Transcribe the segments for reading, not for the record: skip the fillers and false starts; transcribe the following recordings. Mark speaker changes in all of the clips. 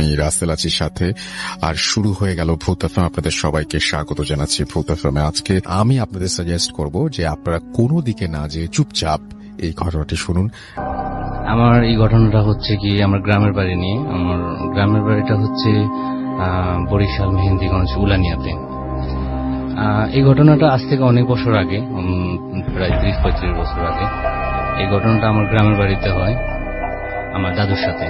Speaker 1: আমি রাসেল আছি সাথে। আর শুরু হয়ে গেল ভূত এফএম। আপনাদের সবাইকে স্বাগত জানাচ্ছি ভূত এফএম। আজকে আমি আপনাদের সাজেস্ট করব যে আপনারা কোনো দিকে না যেয়ে চুপচাপ এই ঘটনাটি শুনুন।
Speaker 2: আমার এই ঘটনাটা হচ্ছে কি আমার গ্রামের বাড়ি নিয়ে। আমার গ্রামের বাড়িটা হচ্ছে বরিশাল মেহেন্দিগঞ্জ উলানিয়াতে। এই ঘটনাটা আজ থেকে অনেক বছর আগে, প্রায় 30-35 বছর আগে এই ঘটনাটা আমার গ্রামের বাড়িতে হয় আমার দাদুর সাথে।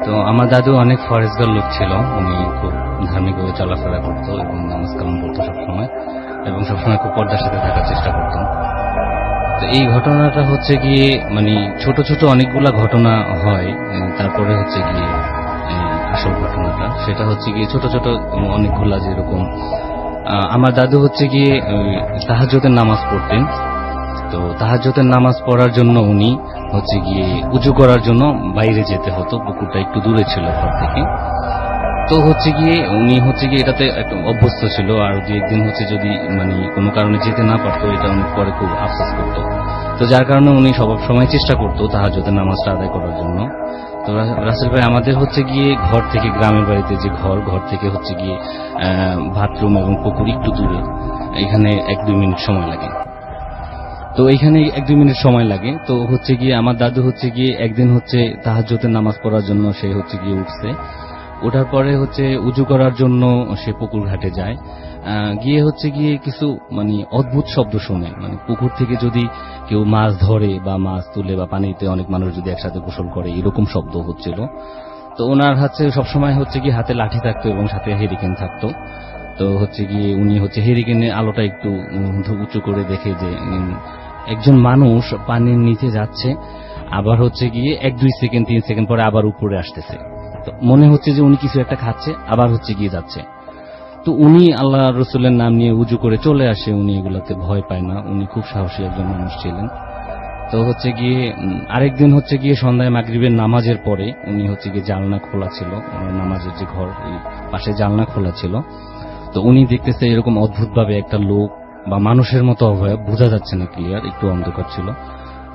Speaker 2: তো আমার দাদু অনেক ফরেজগার লোক ছিল, উনি খুব ধার্মিকভাবে চলাফেরা করতো এবং নামাজ কালাম পড়তো সবসময়, এবং সবসময় খুব পর্দার সাথে থাকার চেষ্টা করতো। তো এই ঘটনাটা হচ্ছে গিয়ে মানে ছোট ছোট অনেকগুলা ঘটনা হয়, তারপরে হচ্ছে গিয়ে আসল ঘটনাটা সেটা হচ্ছে গিয়ে ছোট ছোট অনেকগুলা, যেরকম আমার দাদু হচ্ছে গিয়ে তাহাজ্জুদের নামাজ পড়তেন। তো তাহাজ্জুদের নামাজ পড়ার জন্য উনি হচ্ছে গিয়ে উজু করার জন্য বাইরে যেতে হতো, পুকুরটা একটু দূরে ছিল ঘর থেকে। তো হচ্ছে গিয়ে উনি হচ্ছে গিয়ে এটাতে একটু অভ্যস্ত ছিল, আর যে একদিন হচ্ছে যদি মানে কোনো কারণে যেতে না পারতো, এটা অনেক পরে খুব আফসোস করতো। তো যার কারণে উনি সব সময় চেষ্টা করতো তাহাজ্জুদের নামাজটা আদায় করার জন্য। তো রাসেল ভাই, আমাদের হচ্ছে গিয়ে ঘর থেকে, গ্রামের বাড়িতে যে ঘর থেকে হচ্ছে গিয়ে বাথরুম এবং পুকুর একটু দূরে, এখানে 1-2 মিনিট সময় লাগে। তো এইখানে 1-2 মিনিট সময় লাগে। তো হচ্ছে গিয়ে আমার দাদু হচ্ছে গিয়ে একদিন হচ্ছে তাহাজ্জুদের নামাজ পড়ার জন্য সে হচ্ছে গিয়ে উঠছে। ওঠার পরে হচ্ছে উজু করার জন্য সে পুকুর ঘাটে যায়। গিয়ে হচ্ছে গিয়ে কিছু মানে অদ্ভুত শব্দ শুনে, মানে পুকুর থেকে যদি কেউ মাছ ধরে বা মাছ তুলে বা পানিতে অনেক মানুষ যদি একসাথে গোসল করে, এরকম শব্দ হচ্ছিল। তো ওনার হাতে সবসময় হচ্ছে গিয়ে হাতে লাঠি থাকতো এবং সাথে হেরিকেন থাকতো। তো হচ্ছে গিয়ে উনি হচ্ছে হেরিকেনের আলোটা একটু উঁচু করে দেখে যে একজন মানুষ পানির নিচে যাচ্ছে, আবার হচ্ছে গিয়ে 1-2 সেকেন্ড 3 সেকেন্ড পরে আবার উপরে আসতেছে। তো মনে হচ্ছে যে উনি কিছু একটা খাচ্ছে, আবার হচ্ছে গিয়ে যাচ্ছে। তো উনি আল্লাহ রসুলের নাম নিয়ে উজু করে চলে আসে, উনি এগুলাতে ভয় পায় না, উনি খুব সাহসী একজন মানুষ ছিলেন। তো হচ্ছে গিয়ে আরেকদিন হচ্ছে গিয়ে সন্ধ্যায় মাগরিবের নামাজের পরে উনি হচ্ছে গিয়ে জানলা খোলা ছিল, নামাজের যে ঘর ওই পাশে জানলা খোলা ছিল। তো উনি দেখতেছে এরকম অদ্ভুতভাবে একটা লোক বা মানুষের মতো অবয়ব, বোঝা যাচ্ছে না ক্লিয়ার, একটু অন্ধকার ছিল,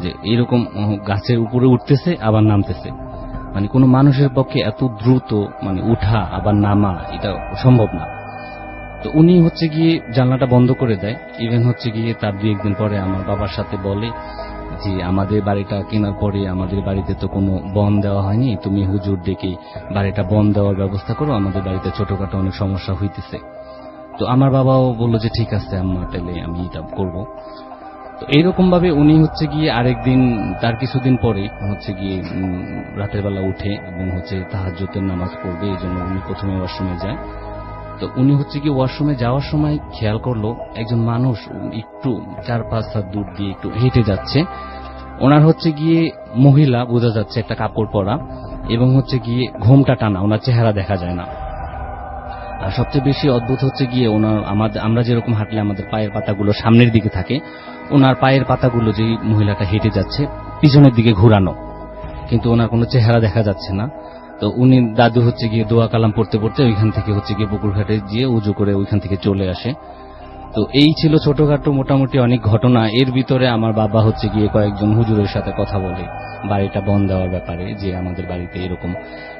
Speaker 2: যে এরকম গাছের উপরে উঠতেছে আবার নামতেছে। মানে কোনো মানুষের পক্ষে এত দ্রুত মানে উঠা আবার নামা এটা সম্ভব না। তো উনি হচ্ছে গিয়ে জানলাটা বন্ধ করে দেয়। ইভেন হচ্ছে গিয়ে তার 2-1 দিন পরে আমার বাবার সাথে বলে যে আমাদের বাড়িটা কেনার পরে আমাদের বাড়িতে তো কোনো বন দেওয়া হয়নি, তুমি হুজুর ডেকে বাড়িটা বন দেওয়ার ব্যবস্থা করো, আমাদের বাড়িতে ছোটখাটো অনেক সমস্যা হইতেছে। তো আমার বাবাও বললো যে ঠিক আছে আম্মা, তাহলে আমি এটা করব। তো এইরকম ভাবে উনি হচ্ছে গিয়ে আরেকদিন, তার কিছুদিন পরে হচ্ছে গিয়ে রাতের বেলা উঠে এবং হচ্ছে তাহাজ্জুদের নামাজ পড়বে, এই জন্য উনি প্রথমে ওয়াশরুমে যায়। তো উনি হচ্ছে গিয়ে ওয়াশরুমে যাওয়ার সময় খেয়াল করলো একজন মানুষ একটু 4-5 হাত দূর দিয়ে একটু হেঁটে যাচ্ছে। ওনার হচ্ছে গিয়ে মহিলা, বোঝা যাচ্ছে একটা কাপড় পরা, এবং হচ্ছে গিয়ে ঘোমটা টানা, ওনার চেহারা দেখা যায় না। আর সবচেয়ে বেশি অদ্ভুত হচ্ছে গিয়ে ওনার, আমরা যেরকম হাঁটলে আমাদের পায়ের পাতাগুলো সামনের দিকে থাকে, ওনার পায়ের পাতাগুলো, যে মহিলাটা হেঁটে যাচ্ছে, পিছনের দিকে ঘুরানো, কিন্তু ওনার কোনো চেহারা দেখা যাচ্ছে না। তো উনি দাদু হচ্ছে গিয়ে দোয়া কালাম পড়তে পড়তে ওইখান থেকে হচ্ছে গিয়ে পুকুর ঘাটে গিয়ে উজু করে ওইখান থেকে চলে আসে। তো এই ছিল ছোটখাটো মোটামুটি অনেক ঘটনা। এর ভিতরে আমার বাবা হচ্ছে গিয়ে কয়েকজন হুজুরের সাথে কথা বলে বাড়িটা বন দেওয়ার ব্যাপারে, যে আমাদের বাড়িতে এরকম।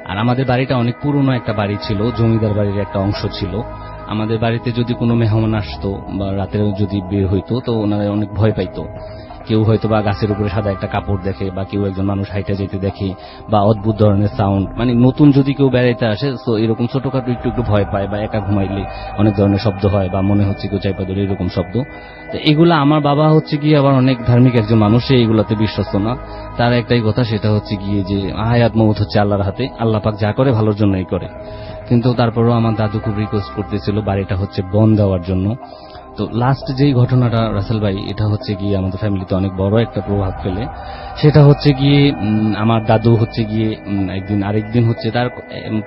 Speaker 2: আর আমাদের বাড়িটা অনেক পুরনো একটা বাড়ি ছিল, জমিদার বাড়ির একটা অংশ ছিল। আমাদের বাড়িতে যদি কোনো মেহমান আসতো বা রাতে যদি বের হইতো, তো ওনারা অনেক ভয় পাইতো। কেউ হয়তো বা গাছের উপরে সাদা একটা কাপড় দেখে, বা কেউ একজন মানুষ হাইটা যেতে দেখে, বা অদ্ভুত ধরনের সাউন্ড, মানে নতুন যদি কেউ বেড়াইতে আসে তো এরকম ছোটখাটো একটু ভয় পায়, বা একা ঘুমাইলে অনেক ধরনের শব্দ হয়, বা মনে হচ্ছে কেউ চাইপা ধরে এরকম শব্দ। তো এগুলা, আমার বাবা হচ্ছে গিয়ে আবার অনেক ধার্মিক একজন মানুষ, সে এগুলাতে বিশ্বস্ত না। তার একটাই কথা, সেটা হচ্ছে গিয়ে যে হায়াত মউত হচ্ছে আল্লাহর হাতে, আল্লাহ পাক যা করে ভালোর জন্যই করে। কিন্তু তারপরেও আমার দাদু খুব রিকোয়েস্ট করতেছিল বাড়িটা হচ্ছে বন দেওয়ার জন্য। তো লাস্ট যেই ঘটনাটা রাসেল ভাই, এটা হচ্ছে গিয়ে আমাদের ফ্যামিলিতে অনেক বড় একটা প্রভাব ফেলে। সেটা হচ্ছে গিয়ে আমার দাদু হচ্ছে গিয়ে আরেকদিন হচ্ছে তার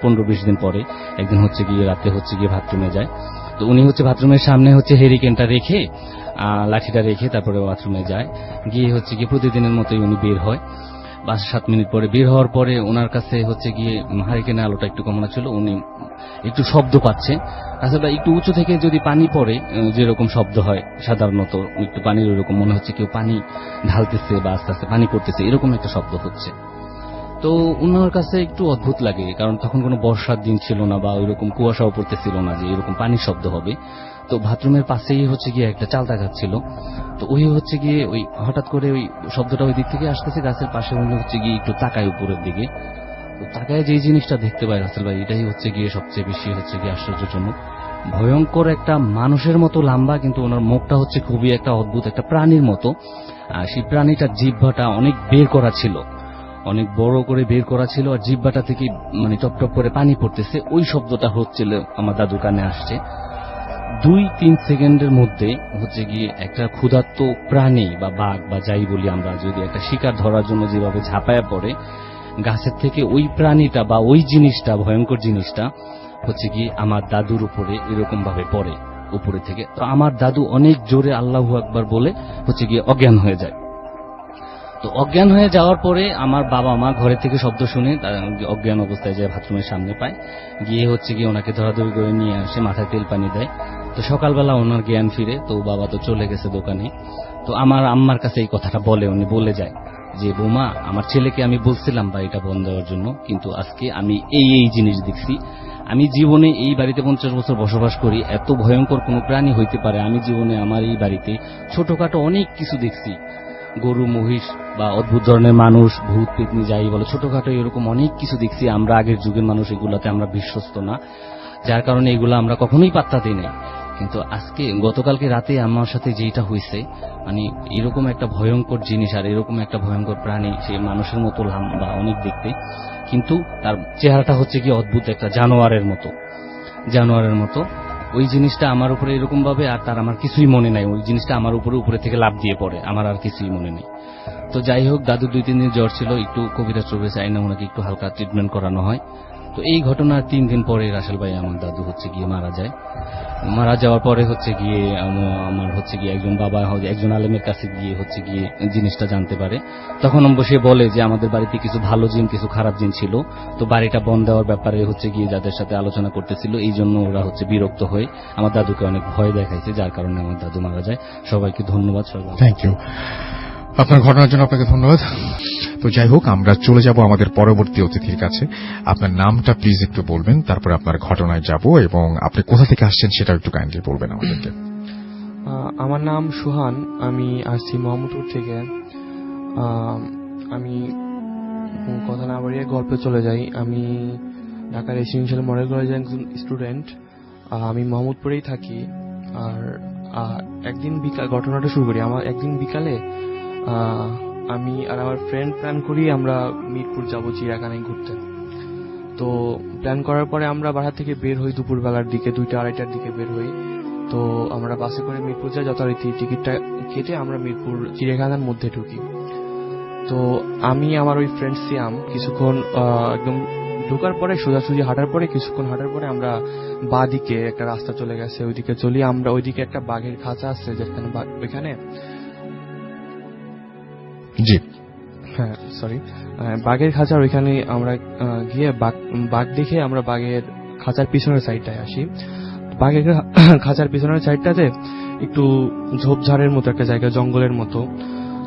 Speaker 2: 15-20 দিন পরে একদিন হচ্ছে গিয়ে রাতে হচ্ছে গিয়ে বাথরুমে যায়। তো উনি হচ্ছে বাথরুমের সামনে হচ্ছে হেরিকেনটা রেখে, লাঠিটা রেখে তারপরে বাথরুমে যায়। গিয়ে হচ্ছে গিয়ে প্রতিদিনের মতোই উনি বের হয়। 5-7 মিনিট পরে বের হওয়ার পরে ওনার কাছে হচ্ছে গিয়ে হারিকেনের আলোটা একটু কমানো ছিল, উনি একটু শব্দ পাচ্ছে। আসলে একটু উঁচু থেকে যদি পানি পড়ে যেরকম শব্দ হয় সাধারণত, একটু পানির ওইরকম মনে হচ্ছে কেউ পানি ঢালতেছে বা আস্তে আস্তে পানি পড়তেছে, এরকম একটা শব্দ হচ্ছে। তো ওনার কাছে একটু অদ্ভুত লাগে, কারণ তখন কোনো বর্ষার দিন ছিল না বা ওইরকম কুয়াশাও পড়তেছিল না যে এরকম পানির শব্দ হবে। তো বাথরুমের পাশেই হচ্ছে গিয়ে একটা চালতা গাছ ছিল। তো ওই হচ্ছে গিয়ে ওই হঠাৎ করে ওই শব্দটা ওই দিক থেকে আসতেছে, গাছের পাশে উনি হচ্ছে গিয়ে একটু তাকায় উপরের দিকে। তো তাকায় যেই জিনিসটা দেখতে পায় রাসেল ভাই, এটাই হচ্ছে গিয়ে সবচেয়ে বেশি হচ্ছে গিয়ে আশ্চর্যজনক। ভয়ঙ্কর একটা মানুষের মতো লম্বা, কিন্তু ওনার মুখটা হচ্ছে খুবই একটা অদ্ভুত একটা প্রাণীর মতো। আর সেই প্রাণীটার জিহ্বাটা অনেক বের করা ছিল, অনেক বড় করে বের করা ছিল, আর জিহ্বাটা থেকে মানে টপ টপ করে পানি পড়তেছে। ওই শব্দটা হচ্ছিল আমার দাদুর কানে আসছে। 2-3 সেকেন্ডের মধ্যে হচ্ছে গিয়ে একটা ক্ষুধার্ত প্রাণী বা বাঘ বা যাই বলি আমরা, যদি একটা শিকার ধরার জন্য যেভাবে ঝাঁপায়া পড়ে গাছের থেকে, ওই প্রাণীটা বা ওই জিনিসটা, ভয়ঙ্কর জিনিসটা হচ্ছে গিয়ে আমার দাদুর উপরে এরকম ভাবে পড়ে উপরে থেকে। তো আমার দাদু অনেক জোরে আল্লাহু আকবার বলে হচ্ছে গিয়ে অজ্ঞান হয়ে যায়। তো অজ্ঞান হয়ে যাওয়ার পরে আমার বাবা মা ঘরে থেকে শব্দ শুনে অজ্ঞান অবস্থায় যায় বাথরুমের সামনে পায়, গিয়ে হচ্ছে গিয়ে ওনাকে ধরাধরি করে নিয়ে আসে, মাথায় তেল পানি দেয়। তো সকালবেলা ওনার জ্ঞান ফিরে, তো বাবা তো চলে গেছে দোকানে। তো আমার আম্মার কাছে এই কথাটা বলে, উনি বলে যায় যে বৌমা, আমার ছেলেকে আমি বলছিলাম বাড়িটা বন্ধ দেওয়ার জন্য, কিন্তু আজকে আমি এই জিনিস দেখছি। আমি জীবনে এই বাড়িতে 50 বছর বসবাস করি, এত ভয়ঙ্কর কোনো প্রাণী হইতে পারে আমি জীবনে আমার এই বাড়িতে ছোটখাটো অনেক কিছু দেখছি, গরু মহিষ বা অদ্ভুত ধরনের মানুষ, ভূত পেতনি যাই বলো, ছোটখাটো এরকম অনেক কিছু দেখছি। আমরা আগের যুগের মানুষ, এগুলাতে আমরা বিশ্বস্ত না, যার কারণে এগুলো আমরা কখনোই পাত্তা দিই নাই। কিন্তু আজকে গতকালকে রাতে আমার সাথে যেটা হয়েছে, মানে এরকম একটা ভয়ঙ্কর জিনিস আর এরকম একটা ভয়ঙ্কর প্রাণী, সে মানুষের মতো লম্বা অনেক দেখতে, কিন্তু তার চেহারাটা হচ্ছে কি অদ্ভুত একটা জানোয়ারের মতো। ওই জিনিসটা আমার উপরে এরকম ভাবে, আর তার আমার কিছুই মনে নাই, ওই জিনিসটা আমার উপরে থেকে লাফ দিয়ে পড়ে, আমার আর কিছুই মনে নেই। তো যাই হোক, দাদু 2-3 দিন জ্বর ছিল, একটু কবিরাজ টবিরাজ আইনা ওনাকে একটু হালকা ট্রিটমেন্ট করানো হয়। তো এই ঘটনার 3 দিন পরে রাসেল ভাই আমার দাদু হচ্ছে গিয়ে মারা যায়। মারা যাওয়ার পরে হচ্ছে গিয়ে আমার হচ্ছে গিয়ে একজন বাবা একজন আলেমের কাছে গিয়ে হচ্ছে গিয়ে জিনিসটা জানতে পারে। তখন সে বলে যে আমাদের বাড়িতে কিছু ভালো জিন কিছু খারাপ জিন ছিল, তো বাড়িটা বন্ধ দেওয়ার ব্যাপারে হচ্ছে গিয়ে যাদের সাথে আলোচনা করতেছিল, এই জন্য ওরা হচ্ছে বিরক্ত হয়ে আমার দাদুকে অনেক ভয় দেখাইছে, যার কারণে আমার দাদু মারা যায়। সবাইকে ধন্যবাদ।
Speaker 1: থ্যাংক ইউ আপনার ঘটনার জন্য, আপনাকে ধন্যবাদ। তো যাই হোক, আমরা চলে যাব আমাদের পরবর্তী অতিথির কাছে। আপনার নামটা প্লিজ একটু বলবেন, তারপর আপনার ঘটনায় যাব, এবং আপনি কোথা থেকে আসছেন সেটা একটু কাইন্ডলি বলবেন আমাদেরকে।
Speaker 3: আমার নাম সুহান, আমি আসছি মোহাম্মদপুর থেকে। আমি কথা না বাড়িয়ে গল্পে চলে যাই। আমি ঢাকা রেসিডেন্সিয়াল মডেল কলেজের একজন স্টুডেন্ট, আমি মোহাম্মদপুরেই থাকি। আর একদিন ঘটনাটা শুরু করি। আমার একদিন বিকালে আমি আর আমার ফ্রেন্ড প্ল্যান করি আমরা মিরপুর যাবো চিড়িয়াখানায় ঘুরতে। তো প্ল্যান করার পরে আমরা বাসা থেকে বের হই দুপুরবেলার দিকে, 2টা-2:30টার দিকে বের হই। তো আমরা বাসে করে মিরপুর যাই, যথারীতি টিকিটটা কেটে আমরা মিরপুর চিড়িয়াখানার মধ্যে ঢুকি। তো আমি আমার ওই ফ্রেন্ড সিয়াম কিছুক্ষণ একদম ঢোকার পরে সোজাসুজি হাঁটার পরে কিছুক্ষণ হাঁটার পরে আমরা বাঁ দিকে একটা রাস্তা চলে গেছে, ওইদিকে চলি আমরা। ওইদিকে একটা বাঘের খাঁচা আছে, যেখানে ওইখানে
Speaker 1: জি
Speaker 3: হ্যাঁ সরি বাঘের খাঁচার ওইখানে আমরা গিয়ে বাঘ দেখে আমরা বাঘের খাঁচার পিছনের সাইডটায় আসি। বাঘের খাঁচার পিছনের সাইডটাতে একটু ঝোপঝাড়ের মতো একটা জায়গা, জঙ্গলের মতো।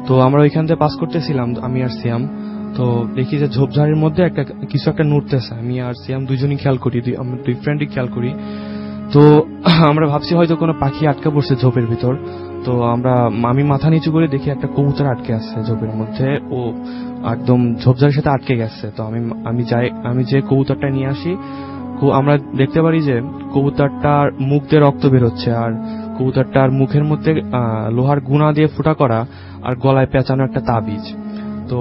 Speaker 3: তো আমরা ওইখান থেকে পাস করতেছিলাম আমি আর সিয়াম। তো দেখি যে ঝোপঝাড়ের মধ্যে কিছু একটা নড়তেছে। আমি আর সিয়াম দুইজনই খেয়াল করি, আমরা দুই ফ্রেন্ডই খেয়াল করি। তো আমরা ভাবছি হয়তো কোনো পাখি আটকে পড়ছে ঝোপের ভিতর। তো আমি মাথা নিচু করে দেখি একটা কবুতর আটকে আছে ঝোপের মধ্যে, ও একদম ঝোপঝাড়ের সাথে আটকে গেছে। তো আমি যে কবুতরটা নিয়ে আসি, আমরা দেখতে পারি যে কবুতরটার মুখ দিয়ে রক্ত বের হচ্ছে, আর কবুতরটার মুখের মধ্যে লোহার গুণা দিয়ে ফুটা করা আর গলায় পেঁচানো একটা তাবিজ। তো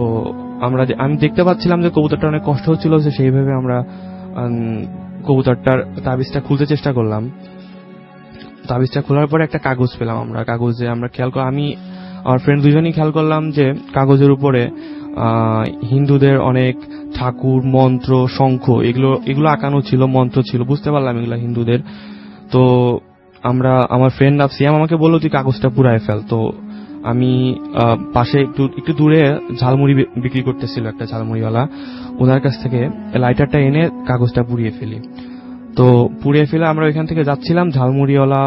Speaker 3: আমি দেখতে পাচ্ছিলাম যে কবুতরটা অনেক কষ্ট হচ্ছিল, যে সেইভাবে আমরা কবুতরটার তাবিজটা খুলতে চেষ্টা করলাম। তাবিজটা খোলার পরে একটা কাগজ পেলাম আমরা। কাগজে আমরা আমি আমার ফ্রেন্ড দুজনেই খেয়াল করলাম যে কাগজের উপরে হিন্দুদের অনেক ঠাকুর, মন্ত্র, শঙ্খ এগুলো আঁকানো ছিল, মন্ত্র ছিল, বুঝতে পারলাম এগুলো হিন্দুদের। তো আমার ফ্রেন্ড সিয়াম আমাকে বললো তুই কাগজটা পুরায় ফেল। তো আমি পাশে একটু দূরে ঝালমুড়ি বিক্রি করতেছিল একটা ঝালমুড়িওয়ালা, ওনার কাছ থেকে লাইটারটা এনে কাগজটা পুড়িয়ে ফেলি। তো পুড়িয়ে ফেলে আমরা ওইখান থেকে যাচ্ছিলাম, ঝালমুড়িওয়ালা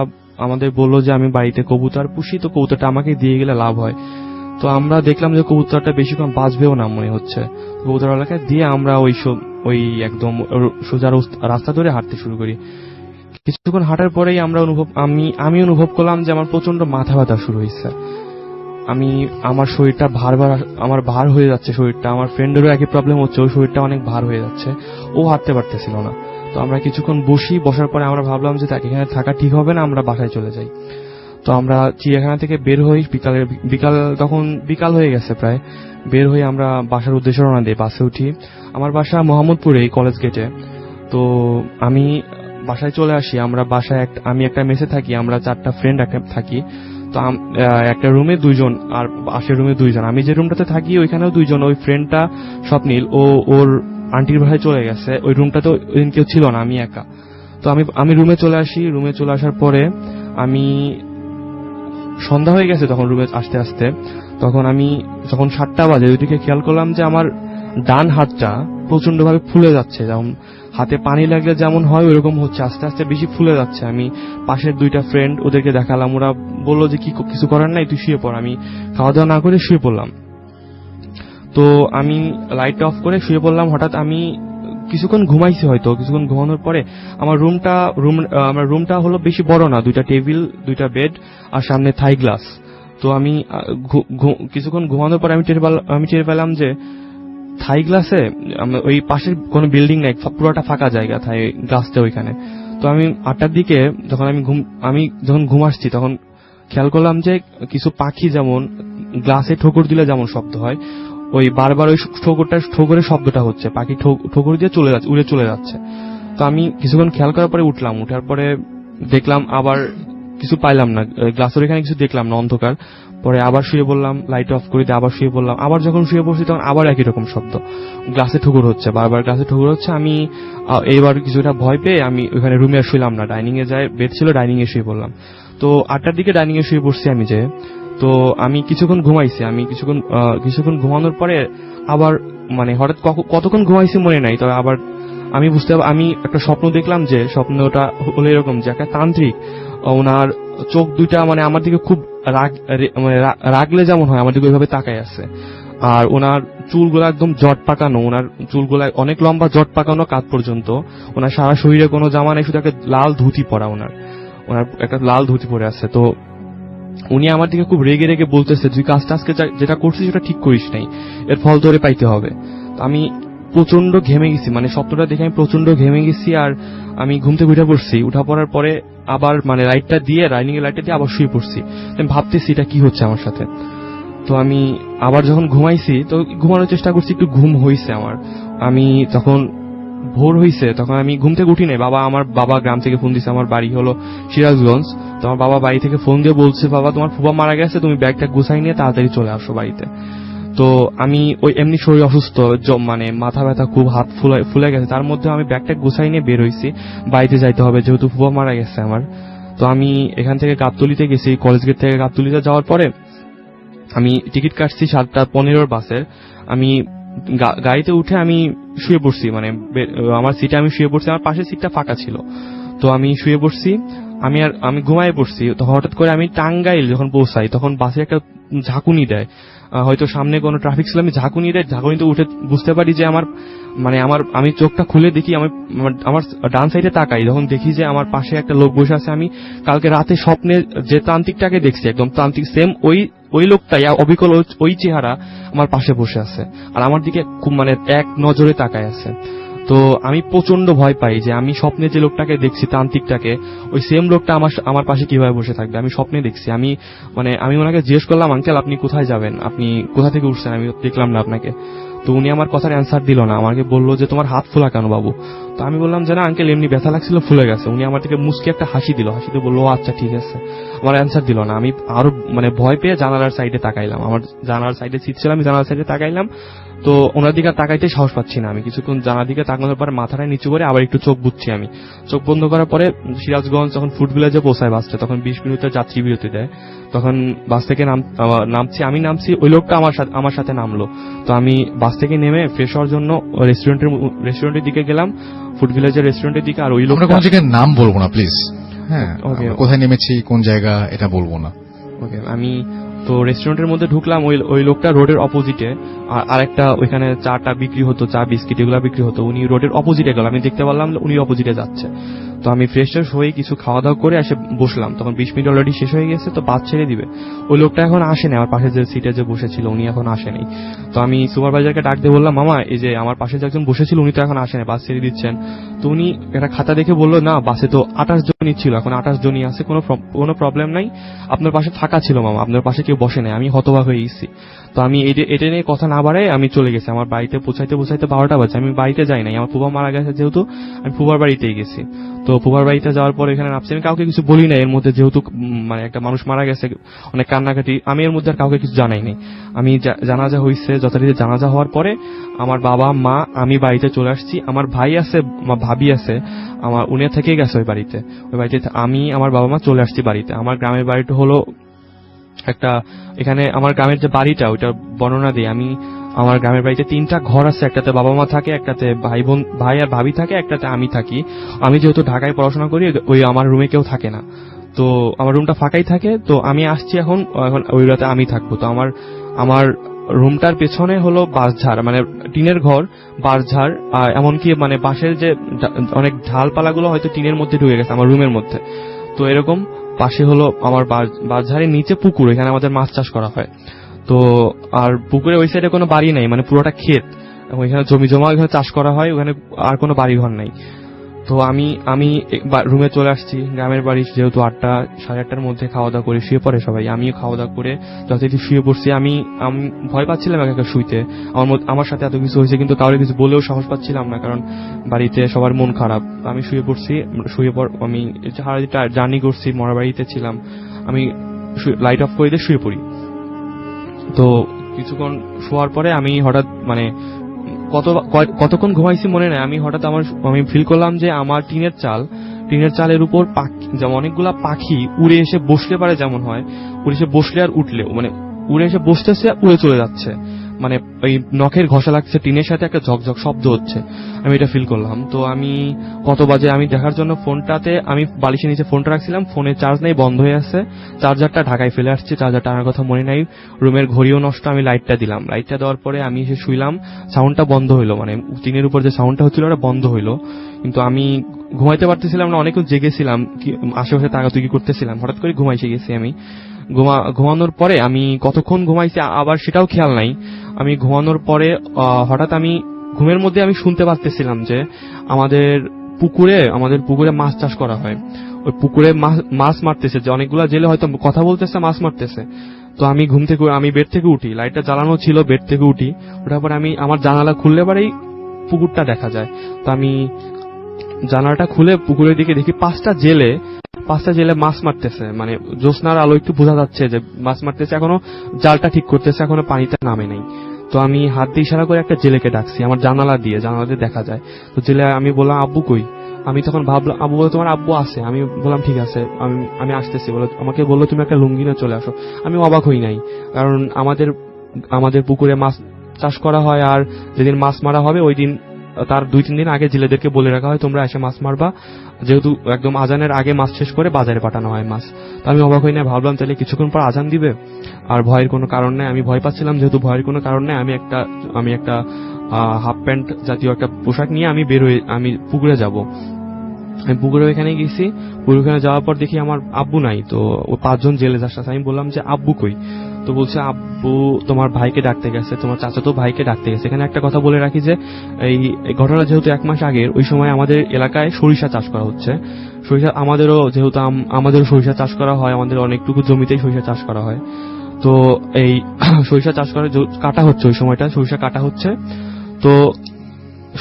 Speaker 3: আমাদের বললো যে আমি বাড়িতে কবুতর পুষি, তো কবুতরটা আমাকে দিয়ে গেলে লাভ হয়। তো আমরা দেখলাম যে কবুতরটা বেশিক্ষণ বাঁচবেও না মনে হচ্ছে। কবুতরওয়ালাকে দিয়ে আমরা ওই একদম সোজা রাস্তা ধরে হাঁটতে শুরু করি। কিছুক্ষণ হাঁটার পরেই আমি অনুভব করলাম যে আমার প্রচন্ড মাথা ব্যথা শুরু হয়েছে। আমার শরীরটা আমার ভার হয়ে যাচ্ছে শরীরটা। আমার ফ্রেন্ডেরও একই প্রবলেম হচ্ছে, ওর শরীরটা অনেক ভার হয়ে যাচ্ছে, ও হাঁটতে পারতেছিল না। তো আমরা কিছুক্ষণ বসার পরে আমরা ভাবলাম যে তাকে এখানে থাকা ঠিক হবে না, আমরা বাসায় চলে যাই। তো আমরা চিড়িয়াখানা থেকে বের হই, তখন বিকাল হয়ে গেছে প্রায়। বের হয়ে আমরা বাসার উদ্দেশ্যে রওনা দিই, বাসে উঠি। আমার বাসা মোহাম্মদপুরে, কলেজ গেটে। তো আমি বাসায় চলে আসি। আমি একটা মেসে থাকি, আমরা 4টা ফ্রেন্ড থাকি। তো একটা রুমে 2জন আর পাশের রুমে 2জন। আমি যে রুমটাতে থাকি ওইখানেও 2জন। ওই ফ্রেন্ডটা স্বপ্নীল, ওর আন্টির বাসায় চলে গেছে। ওই রুমটাতে ওইদিন কেউ ছিল না, আমি একা। তো আমি রুমে চলে আসি। রুমে চলে আসার পরে আমি সন্ধ্যা হয়ে গেছে তখন রুমে আসতে আসতে। তখন 7টা বাজে ওইদিকে খেয়াল করলাম যে আমার ডান হাতটা প্রচন্ড ভাবে ফুলে যাচ্ছে। যেমন হাতে পানি লাগলে যেমন হয় ওইরকম হচ্ছে, আস্তে আস্তে বেশি ফুলে যাচ্ছে। আমি পাশের 2টা ফ্রেন্ড, ওদেরকে দেখালাম। ওরা বললো যে কিছু করার নাই, তুই শুয়ে পড়। আমি খাওয়া দাওয়া না করে শুয়ে পড়লাম। তো আমি লাইট অফ করে শুয়ে পড়লাম। হঠাৎ আমি কিছুক্ষণ ঘুমাইছি, হয়তো কিছুক্ষণ ঘুমানোর পরে আমার রুমটা হলো বেশি বড় না, 2টা টেবিল, 2টা বেড আর সামনে থাই গ্লাস। তো আমি কিছুক্ষণ ঘুমানোর পরে আমি টের পেলাম যে থাই গ্লাসে ওই পাশের কোনো বিল্ডিং নাই, পুরোটা ফাঁকা জায়গা থাই গ্লাসটা ওইখানে। তো আমি 8টার দিকে আমি যখন ঘুম আসছি তখন খেয়াল করলাম যে কিছু পাখি যেমন গ্লাসে ঠোকর দিলে যেমন শব্দ হয়, ওই বারবার ওই ঠোকরের শব্দটা হচ্ছে। পাখি ঠোকর দিয়ে উড়ে চলে যাচ্ছে। তো আমি কিছুক্ষণ খেয়াল করার পরে উঠলাম। উঠার পরে দেখলাম আবার কিছু পাইলাম না, গ্লাসের এখানে কিছু দেখলাম না, অন্ধকার। পরে আবার শুয়ে বললাম, লাইট অফ করে দিয়ে আবার শুয়ে বললাম। আবার যখন শুয়ে পড়ছি তখন আবার একই রকম শব্দ, গ্লাসে ঠোকর হচ্ছে, বারবার গ্লাসে ঠোকর হচ্ছে। আমি এইবার কিছুটা ভয় পেয়ে আমি ওখানে রুমে আর শুইলাম না, ডাইনিং এ যাই, বেড ছিল ডাইনিং এ শুয়ে পড়লাম। তো 8টার দিকে ডাইনিং এ শুয়ে পড়ছি আমি যে। তো আমি কিছুক্ষণ ঘুমাইছি। কিছুক্ষণ ঘুমানোর পরে আবার হঠাৎ কতক্ষণ ঘুমাইছি মনে নাই। তবে আবার আমি একটা স্বপ্ন দেখলাম, যে স্বপ্নটা হলো এরকম যে একটা তান্ত্রিক, ওনার চোখ 2টা আমার দিকে খুব রাগলে যেমন হয় আমার দিকে ওইভাবে তাকায় আছে। আর ওনার চুলগুলা একদম জট পাকানো, ওনার চুলগুলা অনেক লম্বা, জট পাকানো কাঁধ পর্যন্ত। ওনার সারা শরীরে কোনো জামা নেই, শুধু একটা লাল ধুতি পরা, ওনার একটা লাল ধুতি পরে আছে। তো উনি আমার দিকে খুব রেগে রেগে বলতেছে, তুই কাজটা আজকে যেটা করছিস সেটা ঠিক করিস নাই, এর ফল তোরে পাইতে হবে। তো আমি প্রচন্ড ঘেমে গেছি, স্বপ্নটা দেখে আমি প্রচন্ড ঘেমে গেছি। আর আমি ঘুম থেকে উঠে পড়ছি। উঠা পড়ার পরে আবার লাইটটা দিয়ে, ডাইনিং এর লাইটটা দিয়ে আবার শুয়ে পড়ছি। আমি ভাবতেছি এটা কি হচ্ছে আমার সাথে। তো আমি আবার যখন ঘুমাইছি, তো ঘুমানোর চেষ্টা করছি, একটু ঘুম হইছে আমার। আমি তখন ভোর হইছে, তখন আমি ঘুম থেকে উঠি নাই। আমার বাবা গ্রাম থেকে ফোন দিছে, আমার বাড়ি হলো সিরাজগঞ্জ। তো আমার বাবা বাড়ি থেকে ফোন দিয়ে বলছে, বাবা তোমার ফুফা মারা গেছে, তুমি ব্যাগটা গুছাই নিয়ে তাড়াতাড়ি চলে আসো বাড়িতে। তো আমি এমনি শরীর অসুস্থ, মাথা ব্যথা খুব, হাত ফুলে গেছে, তার মধ্যে আমি ব্যাগটা গুছাই নিয়ে বের হইছি, বাড়িতে যাইতে হবে যেহেতু ফুফা মারা গেছে আমার। তো আমি এখান থেকে গাবতলীতে গেছি, কলেজ গেট থেকে গাবতলীতে যাওয়ার পরে আমি টিকিট কাটছি 7:15 বাসের। আমি গাড়িতে উঠে আমি শুয়ে পড়ছি, আমার সিটে আমি শুয়ে পড়ছি, আমার পাশের সিটটা ফাঁকা ছিল। তো আমি শুয়ে পড়ছি, আমি ঘুমায় পড়ছি। তো হঠাৎ করে আমি টাঙ্গাইল যখন পৌঁছাই তখন বাসে একটা ঝাঁকুনি দেয়, হয়তো সামনে কোনো ট্রাফিক ছিল, আমি ঝাঁকুনিতে উঠে বুঝতে পারি যে আমি চোখটা খুলে দেখি, আমার ডান সাইডে তাকাই, যখন দেখি যে আমার পাশে একটা লোক বসে আছে। আমি কালকে রাতে স্বপ্নে যে তান্ত্রিকটাকে দেখছি, একদম তান্ত্রিক সেম ওই লোকটাই, অবিকল ওই চেহারা আমার পাশে বসে আছে, আর আমার দিকে খুব এক নজরে তাকায় আছে। তো আমি প্রচন্ড ভয় পাই যে আমি স্বপ্নে যে লোকটাকে দেখছি, তান্ত্রিকটাকে, ওই সেম লোকটা আমার পাশে কিভাবে বসে থাকবে। আমি স্বপ্নে দেখছি। আমি ওনাকে জিজ্ঞেস করলাম, আঙ্কেল আপনি কোথায় যাবেন, আপনি কোথা থেকে উঠছেন, আমি দেখলাম না আপনাকে। তো উনি আমার কথার অ্যান্সার দিল না, আমাকে বললো যে তোমার হাত ফোলা কেন বাবু। তো আমি বললাম যে না আঙ্কেল, এমনি ব্যথা লাগছিল, ফুলে গেছে। উনি আমার থেকে মুচকি একটা হাসি দিল, হাসিতে বললো আচ্ছা ঠিক আছে। আমার অ্যান্সার দিল না। আমি আরো ভয় পেয়ে জানালার সাইডে তাকাইলাম, আমার জানালার সাইডে সিট ছিল, আমি জানালার সাইডে তাকাইলাম। তো ওনার দিকে তাকাইতে সাহস পাচ্ছি না। আমি কিছুক্ষণ জানার দিকে তাকানোর পরে মাথাটা নিচু করে আবার একটু চোখ বুঝছি। আমি চোখ বন্ধ করার পরে সিরাজগঞ্জ যখন ফুড ভিলেজে পৌঁছায় বাসটা, তখন 20 মিনিটের যাত্রী বিরতি দেয়। তখন বাস থেকে আমি নামছি, ওই লোকটা আমার সাথে নামলো। তো আমি বাস থেকে নেমে ফ্রেশ হওয়ার জন্য রেস্টুরেন্টের দিকে গেলাম, ফুড ভিলেজের রেস্টুরেন্টের দিকে। আর ওই লোকটা,
Speaker 1: কোন জায়গার নাম বলবো না প্লিজ, হ্যাঁ, কোথায় নেমেছি, কোন জায়গা, এটা বলবো না।
Speaker 3: ওকে, আমি তো রেস্টুরেন্টের মধ্যে ঢুকলাম, ওই লোকটা রোডের অপোজিটে, আর একটা ওইখানে চাটা বিক্রি হতো, চা বিস্কিট এগুলো বিক্রি হতো, উনি রোডের অপোজিটে গেল, আমি দেখতে পারলাম উনি অপোজিটে যাচ্ছে। তো আমি ফ্রেশ হয়ে কিছু খাওয়া দাওয়া করে এসে বসলাম, তখন 20 মিনিট অলরেডি শেষ হয়ে গেছে, তো বাস ছেড়ে দিবে। ওই লোকটা এখন আসেনি, আমার পাশে যে সিটে যে বসেছিল উনি এখন আসেনি। তো আমি সুপারভাইজারকে ডাক দিয়ে বললাম, মামা এই যে আমার পাশে যে একজন বসেছিল উনি তো এখন আসেনি, বাস ছেড়ে দিচ্ছেন। তো উনি একটা খাতা দেখে বললো, না বাসে তো 28 জনই ছিল, এখন 28 জনই আছে, কোনো প্রবলেম নাই, আপনার পাশে ফাঁকা ছিল মামা, আপনার পাশে কেউ বসে নাই। আমি হতবাক হয়ে গেছি। তো আমি এটা নিয়ে কথা না বাড়াই আমি চলে গেছি। আমার বাড়িতে পৌঁছাইতে 12টা বাজে, আমি বাড়িতে যাই নাই, আমার ফুফা মারা গেছে যেহেতু আমি ফুফার বাড়িতেই গেছি। তো ফুফার বাড়িতে যাওয়ার পর এখানে নামছি, আমি কাউকে কিছু বলি না এর মধ্যে, যেহেতু মানে একটা মানুষ মারা গেছে, অনেক কান্নাকাটি, আমি এর মধ্যে আর কাউকে কিছু জানাই নাই। আমি জানাজা হয়েছে, যথারীতি জানাজা হওয়ার পরে আমার বাবা মা আমি বাড়িতে চলে আসছি। আমার ভাই আছে, ভাবি আছে, আমার উনি থেকে গেছে ওই বাড়িতে, আমি আমার বাবা মা চলে আসছি বাড়িতে। আমার গ্রামের বাড়িটা হলো একটা, এখানে আমার গ্রামের যে বাড়িটা ওইটা বর্ণনা দিই আমি। আমার গ্রামের বাড়িতে 3টা ঘর আছে, একটাতে বাবা মা থাকে, একটাতে ভাই আর ভাবি থাকে, একটাতে আমি থাকি। আমি যেহেতু ঢাকায় পড়াশোনা করি, ওই আমার রুমে কেউ থাকে না, তো আমার রুমটা ফাঁকাই থাকে। তো আমি আসছি এখন ওই রাতে আমি থাকবো। তো আমার রুমটার পেছনে হলো বাঁশঝাড়, মানে টিনের ঘর, বাঁশঝাড়, আর এমনকি মানে বাঁশের যে অনেক ঢালপালাগুলো হয়তো টিনের মধ্যে ঢুকে গেছে আমার রুমের মধ্যে। তো এরকম পাশে হলো আমার বাঁশঝাড়ের নিচে পুকুর, এখানে আমাদের মাছ চাষ করা হয়। তো আর পুকুরে ওই সাইডে কোনো বাড়ি নাই, মানে পুরোটা ক্ষেত, ওইখানে জমি জমা, ওইখানে চাষ করা হয়, ওখানে আর কোনো বাড়ি ঘর নাই। তো আমি রুমে চলে আসছি, গ্রামের বাড়ি যেহেতু 8টা 8:30টার মধ্যে খাওয়া দাওয়া করে শুয়ে পড়ে সবাই, আমিও খাওয়া দাওয়া করে যথারীতি শুয়ে পড়ছি। আমি ভয় পাচ্ছিলাম একা শুইতে, আমার সাথে এত কিছু হয়েছে কিন্তু কাউকে কিছু বলেও সাহস পাচ্ছিলাম না, কারণ বাড়িতে সবার মন খারাপ। আমি শুয়ে পড়ছি, আমি জার্নি করছি, মরাবাড়িতে ছিলাম, আমি লাইট অফ করে দিয়ে শুয়ে পড়ি। তো কিছুক্ষণ শোয়ার পরে আমি হঠাৎ মানে কতক্ষণ ঘুমাইছি মনে নাই, আমি হঠাৎ আমি ফিল করলাম যে আমার টিনের চালের উপর যেমন অনেকগুলা পাখি উড়ে এসে বসলে পারে, যেমন হয় উড়ে এসে বসলে আর উঠলেও, মানে উড়ে এসে বসতেছে উড়ে চলে যাচ্ছে, মানে ওই নখের ঘষা লাগছে টিনের সাথে, একটা ঝকঝক শব্দ হচ্ছে, আমি এটা ফিল করলাম। তো আমি কত বাজে আমি দেখার জন্য ফোনটাতে, আমি বালিশের নিচে ফোনটা রাখছিলাম, ফোনে চার্জ নেই, বন্ধ হয়ে আছে, চার্জারটা ঢাকায় ফেলে আসছি, চার্জারটা আনার কথা মনে নাই, রুমের ঘড়িও নষ্ট, আমি লাইটটা দিলাম, লাইটটা দেওয়ার পরে আমি এসে শুইলাম, সাউন্ডটা বন্ধ হইলো, মানে টিনের উপর যে সাউন্ডটা হচ্ছিল ওটা বন্ধ হইলো, কিন্তু আমি ঘুমাইতে পারতেছিলাম না, অনেকক্ষণ জেগেছিলাম, আশেপাশে তাকাতুকি করতেছিলাম, হঠাৎ করে ঘুমাইছে গেছি আমি। ঘুমানোর পরে আমি কতক্ষণ ঘুমাইছি আবার সেটাও খেয়াল নাই। আমি ঘুমানোর পরে হঠাৎ আমি ঘুমের মধ্যে আমি শুনতে পাচ্তেছিলাম যে আমাদের পুকুরে মাছ চাষ করা হয়, ওই পুকুরে মাছ মারতেছে, যে অনেকগুলা জেলে হয়তো কথা বলতেছে, মাছ মারতেছে। তো আমি আমি বেড থেকে উঠি, লাইটটা জ্বালানো ছিল, বেড থেকে উঠি, ওঠার পর আমি আমার জানালা খুললে পরেই পুকুরটা দেখা যায়। তো আমি জানালাটা খুলে পুকুরের দিকে দেখি 5টা জেলে মাছ মারতেছে, মানে জ্যোৎস্নার আলো একটু বোঝা যাচ্ছে যে মাছ মারতেছে, এখনো জালটা ঠিক করতেছে, এখনো পানিতে নামে নাই। তো আমি হাত দিয়ে ইশারা করে একটা জেলেকে ডাকছি, আমার জানালা দিয়ে দেখা যায়। তো জেলে আমি বললাম, আব্বু কই? আমি তখন ভাবলাম, আব্বু বলে তোমার আব্বু আছে। আমি বললাম ঠিক আছে, আমি আসতেছি। আমাকে বললো তুমি একটা লুঙ্গি নিয়ে চলে আসো। আমি অবাক হই নাই, কারণ আমাদের পুকুরে মাছ চাষ করা হয়, আর যেদিন মাছ মারা হবে ওই দিন তার 2-3 দিন আগে জেলেদেরকে বলে রাখা হয় তোমরা এসে মাছ মারবা, যেহেতু একদম আজানের আগে মাছ শেষ করে বাজারে পাঠানো হয় মাছ। তো আমি অবাক হই না, ভাবলাম তাহলে কিছুক্ষণ পর আজান দিবে, আর ভয়ের কোনো কারণ নেই। আমি ভয় পাচ্ছিলাম, যেহেতু ভয়ের কোনো কারণ নেই, আমি একটা হাফ প্যান্ট জাতীয় একটা পোশাক নিয়ে আমি পুকুরে যাব। আমি পুকুরে ওইখানে গেছি, পুকুরে যাওয়ার পর দেখি আমার আব্বু নাই। তো ও 5 জন জেলে যার সাথে, আমি বললাম যে আব্বু কই? তো বলছে আব্বু তোমার ভাইকে ডাকতে গেছে, তোমার চাচাতো ভাইকে ডাকতে গেছে। এখানে একটা কথা বলে রাখি যে এই ঘটনা যেহেতু 1 মাস আগের, ওই সময় আমাদের এলাকায় সরিষা চাষ করা হচ্ছে। সরিষা আমাদেরও সরিষা চাষ করা হয়, আমাদের অনেকটুকু জমিতেই সরিষা চাষ করা হয়। তো এই সরিষা চাষ করে কাটা হচ্ছে, ওই সময়টা সরিষা কাটা হচ্ছে। তো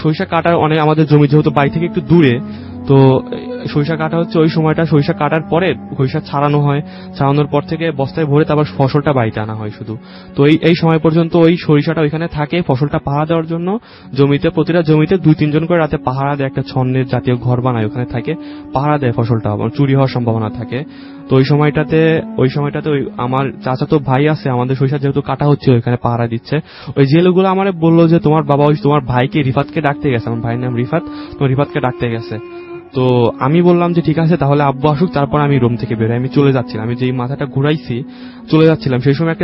Speaker 3: সরিষা কাটার আমাদের জমি যেহেতু বাড়ি থেকে একটু দূরে, তো সরিষা কাটা হচ্ছে ওই সময়টা। সরিষা কাটার পরে সরিষা ছাড়ানো হয়, ছাড়ানোর পর থেকে বস্তায় ভরে তারপর ফসলটা বাড়িতে আনা হয় শুধু। তো এই সময় পর্যন্ত ওই সরিষাটা ওইখানে থাকে, ফসলটা পাহারা দেওয়ার জন্য প্রতিটা জমিতে 2-3 জন করে রাতে পাহারা দেয়, একটা ছন্নের জাতীয় ঘর বানায়, ওখানে থাকে পাহারা দেয়, ফসলটা চুরি হওয়ার সম্ভাবনা থাকে। তো ওই সময়টাতে ওই আমার চাচাতো ভাই আছে, আমাদের সরিষা যেহেতু কাটা হচ্ছে ওইখানে পাহারা দিচ্ছে। ওই জেলেগুলো আমারে বললো যে তোমার বাবা তোমার ভাইকে রিফাতকে ডাকতে গেছে, আমার ভাইয়ের নাম রিফাত, তোমার রিফাতকে ডাকতে গেছে। তো আমি বললাম যে ঠিক আছে তাহলে আব্বু আসুক, তারপর আমি রুম থেকে বেরোই। আমি চলে যাচ্ছিলাম, আমি যেই মাথাটা ঘুরাইছি চলে যাচ্ছিলাম, সেই সময়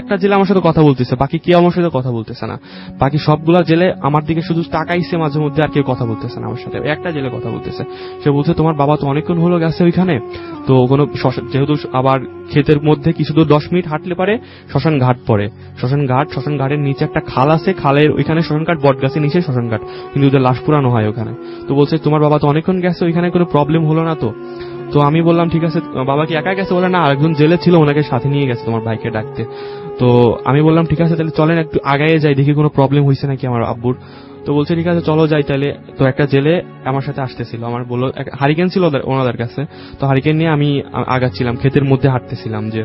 Speaker 3: একটা জেলে আমার সাথে কথা বলতেছে, বাকি কেউ আমার সাথে কথা বলতেছে না। বাকি সবগুলা জেলে আমার দিকে শুধু তাকাইছে মাঝে মধ্যে, আর কেউ কথা বলতেছে না আমার সাথে। একটা জেলে কথা বলতেছে, সে বলছে তোমার বাবা তো অনেকক্ষণ হলো গেছে ওইখানে, তো কোনো যেহেতু আবার ক্ষেতের মধ্যে কিছু দূর 10 মিনিট হাঁটলে পারে শ্মশান ঘাট পড়ে। শ্মশান ঘাটের নিচে একটা খাল আছে, খালের ওইখানে শ্মশান ঘাট, বট গাছের নিচে শ্মশান ঘাট, কিন্তু ওদের লাশ পুরানো হয় ওখানে। তো বলছে তোমার বাবা তো অনেকক্ষণ গেছে ওইখানে, কোনো প্রবলেম হলো না তো? তো আমি বললাম ঠিক আছে। বাবা কি একা গেছে? বলে না, আরেকজন জেলে ছিল, ওনাকে সাথে নিয়ে গেছে তোমার ভাইকে ডাকতে। তো আমি বললাম ঠিক আছে তাহলে চলেন একটু আগায়ে যাই, দেখি কোনো প্রবলেম হয়েছে নাকি আমার আব্বুর। তো বলছে ঠিক আছে চলো যাই তাহলে। তো একটা জেলে আমার সাথে আসতেছিল, আমার বললো হারিকেন ছিল ওনাদের কাছে, তো হারিকেন নিয়ে আমি আগাচ্ছিলাম, ক্ষেতের মধ্যে হাঁটতেছিলাম যে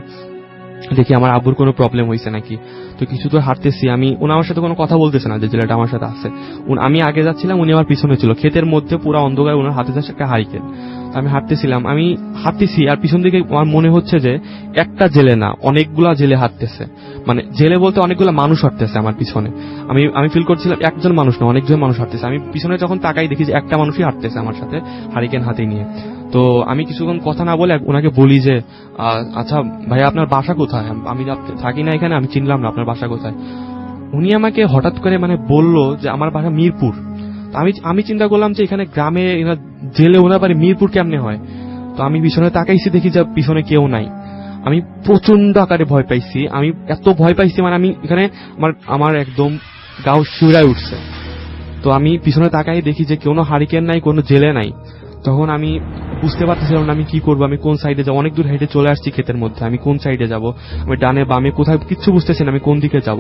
Speaker 3: দেখি আমার আব্বুর কোনো প্রবলেম হয়েছে নাকি। তো কিছু তো হাঁটতেছি আমি, উনি আমার সাথে কোনো কথা বলতেছে না, যে জেলেটা আমার সাথে আছে। আমি আগে যাচ্ছিলাম, উনি আমার পিছনে ছিল, ক্ষেতের মধ্যে পুরো অন্ধকার, ওনার হাতে যাচ্ছে একটা হারিকেন। আমি হাঁটতেছি আর পিছন দিকে আমার মনে হচ্ছে যে একটা জেলে না, অনেকগুলা জেলে হাঁটতেছে। মানে জেলে বলতে অনেকগুলা মানুষ হাঁটতেছে আমার পিছনে। আমি ফিল করছিলাম একজন মানুষ না, অনেকজন মানুষ হাঁটতেছে। আমি পিছনে যখন তাকাই দেখি যে একটা মানুষই হাঁটতেছে আমার সাথে হারিকেন হাতে নিয়ে। তো আমি কিছুক্ষণ কথা না বলে ওনাকে বলি যে আচ্ছা ভাইয়া আপনার বাসা কোথায়? আমি থাকি না এখানে, আমি চিনলাম না আপনার বাসা কোথায়। উনি আমাকে হঠাৎ করে মানে বলল যে আমার বাসা মিরপুর। আমি চিন্তা করলাম যে এখানে গ্রামে জেলে ওনার বাড়ি মিরপুর কেমনে হয়। তো আমি পিছনে তাকাইছি, দেখি যে পিছনে কেউ নাই। আমি প্রচন্ড আকারে ভয় পাইছি, আমি এত ভয় পাইছি মানে আমি এখানে আমার একদম গাও শিউরায় উঠছে। তো আমি পিছনে তাকাই দেখি যে কোনো হারিকেন নাই, কোনো জেলে নাই। তখন আমি বুঝতে পারতেছিলাম না আমি কি করবো, আমি কোন সাইডে যাবো। অনেক দূর হেঁটে চলে আসছি ক্ষেতের মধ্যে, আমি কোন সাইডে যাব, আমি ডানে বামে কোথায় কিচ্ছু বুঝতেছি না, আমি কোন দিকে যাব।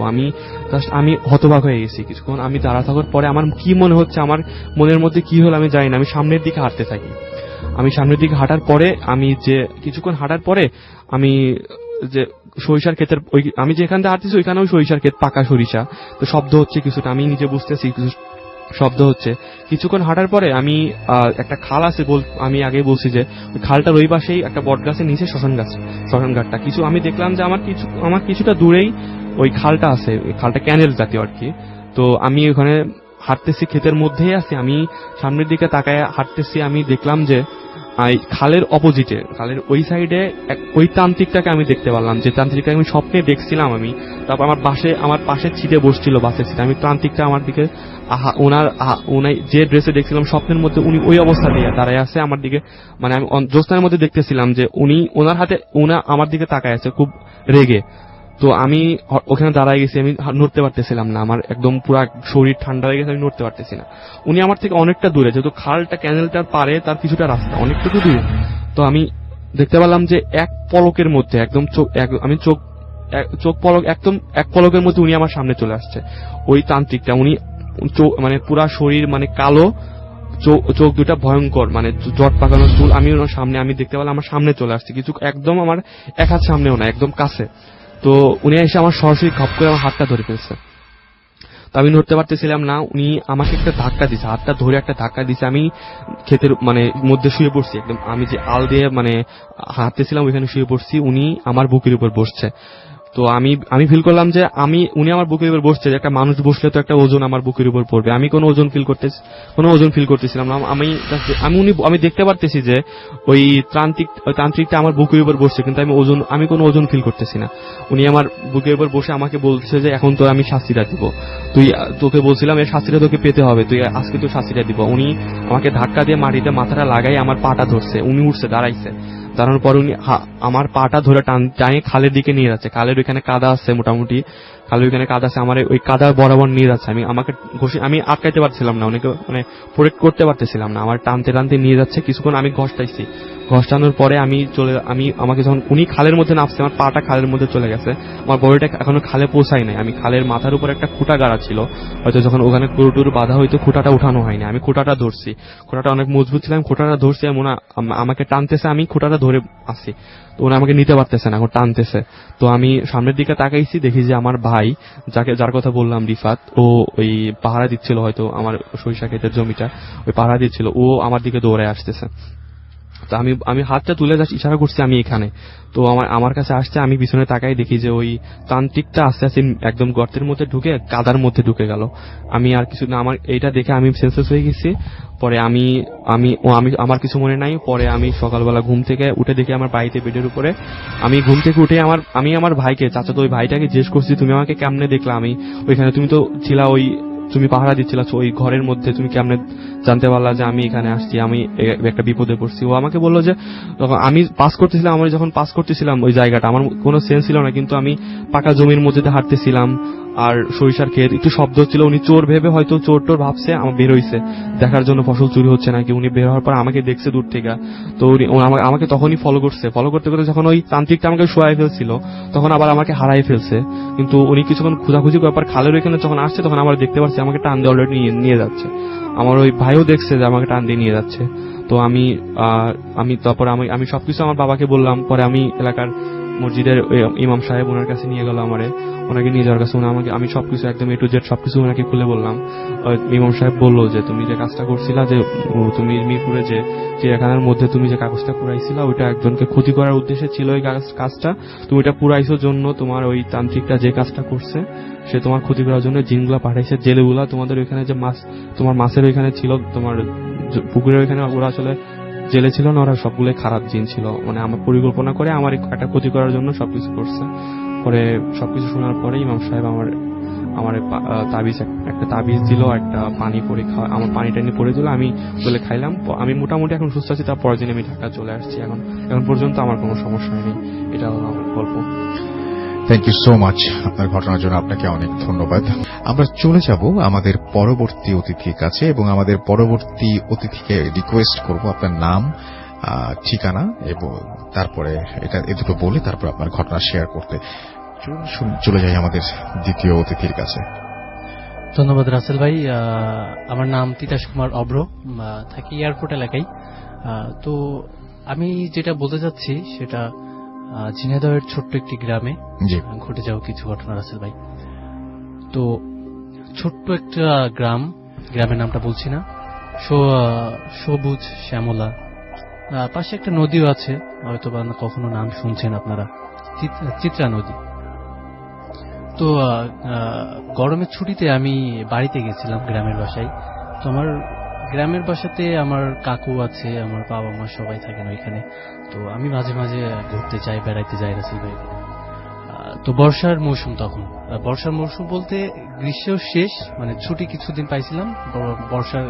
Speaker 3: আমি হতবাক হয়ে গেছি। কিছুক্ষণ আমি দাঁড়া থাকার পরে আমার কি মনে হচ্ছে, আমার মনের মধ্যে কি হলো আমি জানি না, আমি সামনের দিকে হাঁটতে থাকি। আমি সামনের দিকে হাঁটার পরে কিছুক্ষণ হাঁটার পরে আমি যে সরিষার ক্ষেতের আমি যেখান থেকে হাঁটতেছি ওইখানেও সরিষার ক্ষেত, পাকা সরিষা। তো শব্দ হচ্ছে কিছুটা, আমি নিজে বুঝতেছি কিছু শব্দ হচ্ছে। কিছুক্ষণ হাঁটার পরে আমি একটা খাল আছে, আমি আগে বলছি যে ওই খালটার ওই পাশেই একটা বট গাছের নিচে শ্মশান ঘাটটা কিছু। আমি দেখলাম যে আমার কিছুটা দূরেই ওই খালটা আছে, ওই খালটা ক্যানেল জাতীয় আর কি। তো আমি ওখানে হাঁটতেছি, ক্ষেতের মধ্যেই আছি, আমি সামনের দিকে তাকায় হাঁটতেছি। আমি দেখলাম যে খালের অপোজিটে, খালের ওই সাইডে ওই তান্ত্রিকটাকে আমি দেখতে পারলাম, যে তান্ত্রিকটাকে আমি স্বপ্নে দেখছিলাম আমি। তারপর আমার পাশে ছিটে বসছিল বাসের সিটে। আমি তান্ত্রিকটা আমার দিকে উনি যে ড্রেসে দেখছিলাম স্বপ্নের মধ্যে, উনি ওই অবস্থা দিয়ে দাঁড়ায় আছে আমার দিকে। মানে আমি জ্যোৎস্নার মধ্যে দেখতেছিলাম যে ওনার হাতে আমার দিকে তাকায় আছে খুব রেগে। তো আমি ওখানে দাঁড়ায় গেছি, আমি নড়তে পারতেছিলাম না, আমার একদম পুরো শরীর ঠান্ডা হয়ে গেছে, আমি নড়তে পারতেছি না। উনি আমার থেকে অনেকটা দূরে, যেহেতু খালটা ক্যানেলটার পারে তার কিছুটা রাস্তা অনেকটুকু দূরে। তো আমি দেখতে পেলাম যে এক পলকের মধ্যে একদম এক পলকের মধ্যে উনি আমার সামনে চলে আসছে। ওই তান্ত্রিকটা, উনি মানে পুরা শরীর মানে কালো, চোখ দুটা ভয়ঙ্কর, মানে জট পাকানো চুল। আমি ওনার সামনে, আমি দেখতে পেলাম আমার সামনে চলে আসছে, কিছু একদম আমার এক হাত সামনেও না, একদম কাছে। তো উনি এসে আমার সরাসরি খপ করে আমার হাতটা ধরে ফেলছে। তো আমি নড়তে পারতেছিলাম না। উনি আমাকে একটা ধাক্কা দিছে, হাতটা ধরে একটা ধাক্কা দিছে। আমি ক্ষেতের মানে মধ্যে শুয়ে পড়ছি, একদম আমি যে আল দিয়ে মানে হাঁটতেছিলাম ওইখানে শুয়ে পড়ছি। উনি আমার বুকের উপর বসছে। তো আমি ফিল করলাম যে উনি আমার বুকের উপর বসছে, যে একটা মানুষ বসলে তো একটা ওজন আমার বুকের উপর পড়বে। আমি কোনো ওজন ফিল করতেছিলাম না। আমি দেখতে পারতেছি যে ওই তান্ত্রিকটা আমার বুকের উপর বসছে, কিন্তু আমি কোনো ওজন ফিল করতেছি না। উনি আমার বুকের উপর বসে আমাকে বলছে যে এখন তো আমি শাস্তিটা দিব, তোকে বলছিলাম এই শাস্তিটা তোকে পেতে হবে, তুই আজকে তো শাস্তিটা দিব। উনি আমাকে ধাক্কা দিয়ে মাটিতে মাথাটা লাগাই আমার পাটা ধরছে। উনি উঠছে, দাঁড়াইছে, দাঁড়ানোর পর উনি আমার পাটা ধরে টানিয়ে খালের দিকে নিয়ে যাচ্ছে। খালের ওইখানে কাদা আছে, মোটামুটি খালের ওইখানে কাদা আছে, আমার ওই কাদা বরাবর নিয়ে যাচ্ছে। আমি আটকাইতে পারছিলাম না, অনেকে মানে প্রোটেক্ট করতে পারতেছিলাম না। আমার টানতে টানতে নিয়ে যাচ্ছে। কিছুক্ষণ আমি ঘষ্টানোর পরে আমাকে যখন উনি খালের মধ্যে নামছে, আমার পাটা খালের মধ্যে চলে গেছে, আমার বডিটা এখনো খালে পৌঁছায় নাই। আমি খালের মাথার উপর একটা খুঁটা গাড়া ছিল, হয়তো যখন ওখানে গরুটুরু বাঁধা হইতো খুঁটাটা উঠানো হয়নি। আমি খুঁটাটা ধরছি, খুঁটাটা অনেক মজবুত ছিল, আমি খুঁটাটা ধরছি। আমাকে টানতেছে, আমি খুঁটাটা ধরে আসি। তো ওরা আমাকে নিতে পারতেছে না, এখন টানতেছে। তো আমি সামনের দিকে তাকাইছি, দেখি যে আমার ভাই, যার কথা বললাম রিফাত, ও ওই পাহারা দিচ্ছিল, হয়তো আমার সরিষা ক্ষেতের জমিটা ওই পাহারা দিচ্ছিল, ও আমার দিকে দৌড়ে আসতেছে। তো আমি হাতটা তুলে জাস্ট ইশারা করছি আমি এখানে। তো আমার কাছে আসছে, আমি পিছনে তাকাই দেখি যে ওই তান্ত্রিকটা আস্তে আস্তে একদম গর্তের মধ্যে ঢুকে কাদার মধ্যে ঢুকে গেল। আমি আর কিছু না, আমার এইটা দেখে আমি সেন্সলেস হয়ে গেছি। পরে আমি আমার কিছু মনে নাই। পরে আমি সকালবেলা ঘুম থেকে উঠে দেখি আমার বাড়িতে বেডের উপরে। আমি ঘুম থেকে উঠে আমি আমার ভাইকে, চাচাতো ওই ভাইটাকে জিজ্ঞেস করছি, তুমি আমাকে কেমনে দেখলা? আমি ওইখানে, তুমি তো ছিলা, তুমি পাহারা দিচ্ছিলা ওই ঘরের মধ্যে, তুমি কেমনে জানতে পারলা যে আমি এখানে আসছি, আমি একটা বিপদে পড়ছি? ও আমাকে বললো যে আমি পাস করতেছিলাম, আমি যখন পাস করতেছিলাম ওই জায়গাটা আমার কোনো সেন্স ছিল না, কিন্তু আমি পাকা জমির মধ্যে হাঁটতেছিলাম আর সরিষার ক্ষেত, একটু শব্দ হচ্ছিল। উনি চোর ভেবে হয়তো চোর টোর ভাবছে, আমার বের হইছে দেখার জন্য ফসল চুরি হচ্ছে নাকি। উনি বের হওয়ার পর আমাকে দেখছে দূর থেকে, তো আমাকে তখনই ফলো করতে করতে যখন ওই তান্ত্রিকটা আমাকে শোয়াই ফেলছিল, তখন আবার আমাকে হারাই ফেলছে। কিন্তু উনি কিছুক্ষণ খোঁজাখুঁজি ব্যাপার খালের ওইখানে যখন আসছে, তখন আবার দেখতে পাচ্ছি আমাকে টান দিয়ে অলরেডি নিয়ে যাচ্ছে। আমার ওই ভাইও দেখছে যে আমাকে টান দিয়ে নিয়ে যাচ্ছে। তো আমি তারপর আমি সবকিছু আমার বাবাকে বললাম। পরে আমি এলাকার মসজিদের ইমাম সাহেব, ওনার কাছে নিয়ে গেল ওনাকে নিয়ে যাওয়ার কাছে। আমি সবকিছু একদম A to Z সবকিছু ওনাকে খুলে বললাম। ইমাম সাহেব বললো যে তুমি যে কাজটা করছিলা, যে তুমি মিরপুরে যে চিড়িয়াখানার মধ্যে তুমি যে কাগজটা পুরাইছিলা, ওইটা একজনকে ক্ষতি করার উদ্দেশ্যে ছিল ওই কাজটা। তুমি এটা পুরাইছোর জন্য তোমার ওই তান্ত্রিকটা যে কাজটা করছে, সে তোমার ক্ষতি করার জন্য জিনগুলা পাঠাইছে, জেলেগুলা তোমাদের ওইখানে যে তোমার মাছের ওইখানে ছিল, তোমার পুকুরের ওইখানে, ওরা আসলে জেলে ছিল না, ওরা সবগুলো খারাপ জিন ছিল। মানে আমার পরিকল্পনা করে আমার একটা ক্ষতি করার জন্য সবকিছু করছে। পরে সবকিছু শোনার পরে ইমাম সাহেব আমার একটা তাবিজ দিল, একটা পানি পরীক্ষা, আমার পানি টানি পরে দিল, আমি বলে খাইলাম। আমি মোটামুটি এখন সুস্থ আছি। তার পরের দিন আমি ঢাকা চলে আসছি। এখন পর্যন্ত আমার কোনো সমস্যা নেই। এটা হলো আমার গল্প।
Speaker 1: থ্যাংক ইউ সো মাচ আপনার ঘটনার জন্য, আপনাকে অনেক ধন্যবাদ। আমরা চলে যাব আমাদের পরবর্তী অতিথির কাছে এবং আমাদের পরবর্তী অতিথিকে রিকোয়েস্ট করব আপনার নাম, ঠিকানা এবং তারপরে এ দুটো বলে তারপর আপনার ঘটনা শেয়ার করতে। চলে যাই আমাদের দ্বিতীয় অতিথির কাছে।
Speaker 4: ধন্যবাদ রাসেল ভাই। আমার নাম তিতাস কুমার অব্র, থাকি এয়ারপোর্ট এলাকায়। তো আমি যেটা বলতে চাচ্ছি সেটা ঝিনাইদহের ছোট্ট একটি গ্রামে ঘটে যাওয়া কিছু ঘটনা রাসেল ভাই। তো ছোট্ট একটা গ্রামের নামটা বলছি না, সবুজ শ্যামলা, পাশে একটা নদীও আছে, হয়তো বা কখনো নাম শুনছেন আপনারা, চিত্রা নদী। তো গরমের ছুটিতে আমি বাড়িতে গেছিলাম গ্রামের বাসায়। তো আমার গ্রামের বাসাতে আমার কাকু আছে, আমার বাবা মা সবাই থাকেন ওইখানে। তো আমি মাঝে মাঝে ঘুরতে যাই, বেড়াইতে যাই রাসেল ভাই। তো বর্ষার মৌসুম, তখন বর্ষার মৌসুম বলতে গ্রীষ্মের শেষ, মানে ছুটি কিছুদিন পাইছিলাম, বর্ষার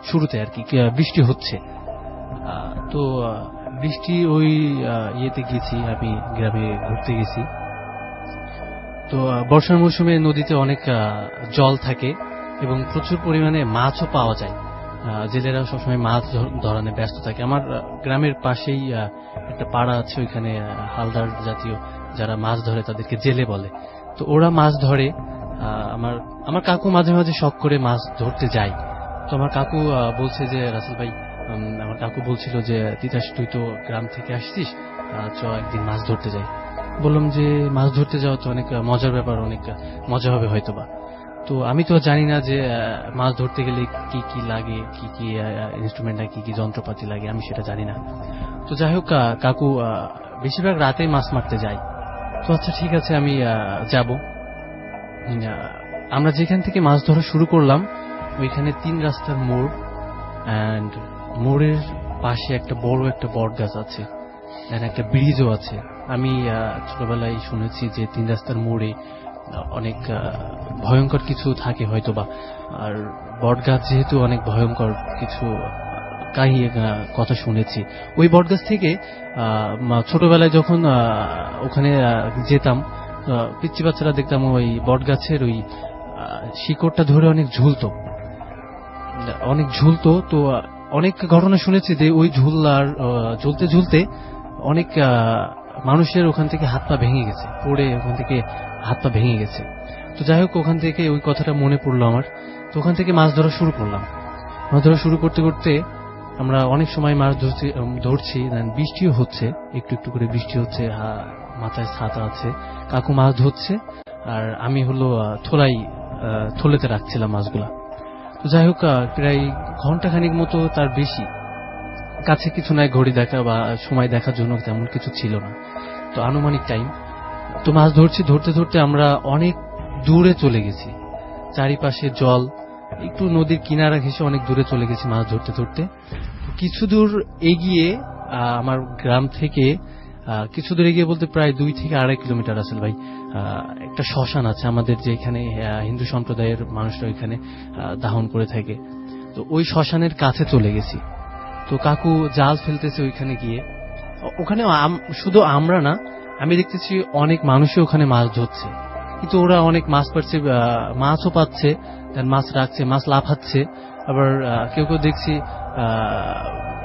Speaker 4: শুরুতে আর কি বৃষ্টি হচ্ছে। তো বৃষ্টি ওই ইয়েতে গেছি, আমি গ্রামে ঘুরতে গেছি। তো বর্ষার মৌসুমে নদীতে অনেক জল থাকে এবং প্রচুর পরিমাণে মাছও পাওয়া যায়। জেলেরা সবসময় মাছ ধরানে ব্যস্ত থাকে। আমার গ্রামের পাশেই একটা পাড়া আছে, ওইখানে হালদার জাতীয় যারা মাছ ধরে তাদেরকে জেলে বলে। তো ওরা মাছ ধরে। আমার কাকু মাঝে মাঝে শখ করে মাছ ধরতে যায়। তো আমার কাকু বলছে যে রাসেল ভাই, আমার কাকু বলছিল যে তিতাস তুই তো গ্রাম থেকে আসছিস, চ একদিন মাছ ধরতে যাই। বললাম যে মাছ ধরতে যাওয়া তো অনেক মজার ব্যাপার, অনেক মজা হবে হয়তোবা। তো আমি তো জানি না যে মাছ ধরতে গেলে কি কি লাগে, কি কি ইনস্ট্রুমেন্ট লাগে, কি কি যন্ত্রপাতি লাগে, আমি সেটা জানি না। তো যাই হোক, কাকু বেশিরভাগ রাতেই মাছ মারতে যায়। তো আচ্ছা ঠিক আছে, আমি যাব। আমরা যেখান থেকে মাছ ধরা শুরু করলাম ওইখানে 3 রাস্তার মোড়, অ্যান্ড মোড়ের পাশে একটা বড় একটা বট গাছ আছে, একটা ব্রিজও আছে। আমি ছোটবেলায় শুনেছি যে 3 রাস্তার মোড়ে অনেক ভয়ঙ্কর কিছু থাকে হয়তোবা। আর বট গাছ যেহেতু অনেক ভয়ঙ্কর কিছু কথা শুনেছি। ওই বট গাছ থেকে ছোটবেলায় যখন ওখানে যেতাম, পিচ্চি বাচ্চারা দেখতাম ওই বট গাছের ওই শিকড়টা ধরে অনেক ঝুলতো। তো অনেক ঘটনা শুনেছি যে ওই ঝুলতে ঝুলতে অনেক মানুষের ওখান থেকে হাত পা ভেঙে গেছে, পড়ে ওখান থেকে হাত পা ভেঙে গেছে। তো যাই হোক, ওখান থেকে ওই কথাটা মনে পড়লো আমার। তো ওখান থেকে মাছ ধরা শুরু করলাম। মাছ ধরা শুরু করতে করতে আমরা অনেক সময় মাছ ধরছি, বৃষ্টিও হচ্ছে, একটু একটু করে বৃষ্টি হচ্ছে, মাথায় ছাতা আছে। কাকু মাছ ধরছে আর আমি হলো থলেতে রাখছিলাম মাছগুলা। তো যাই হোক, প্রায় ঘন্টাখানিক মতো, তার বেশি কাছে কিছু নাই, ঘড়ি দেখা বা সময় দেখার জন্য তেমন কিছু ছিল না। তো আনুমানিক টাইম, তো মাছ ধরছি, ধরতে ধরতে আমরা অনেক দূরে চলে গেছি, চারিপাশে জল, একটু নদীর কিনারা ঘেঁষে অনেক দূরে চলে গেছি মাছ ধরতে ধরতে। কিছু দূর এগিয়ে আমার গ্রাম থেকে কিছু দূর এগিয়ে বলতে প্রায় 2 থেকে 2.5 কিলোমিটার রাসেল ভাই, একটা শ্মশান আছে আমাদের, যে এখানে হিন্দু সম্প্রদায়ের মানুষরা এখানে দাহন করে থাকে। তো ওই শ্মশানের কাছে চলে গেছি। তো কাকু জাল ফেলতেছে ওইখানে গিয়ে, ওখানে শুধু আমরা না, আমি দেখতেছি অনেক মানুষই ওখানে মাছ ধরছে, কিন্তু ওরা অনেক মাছ পাচ্ছে, মাছও পাচ্ছে, মাছ রাখছে, মাছ লাফাচ্ছে, আবার কেউ কেউ দেখছি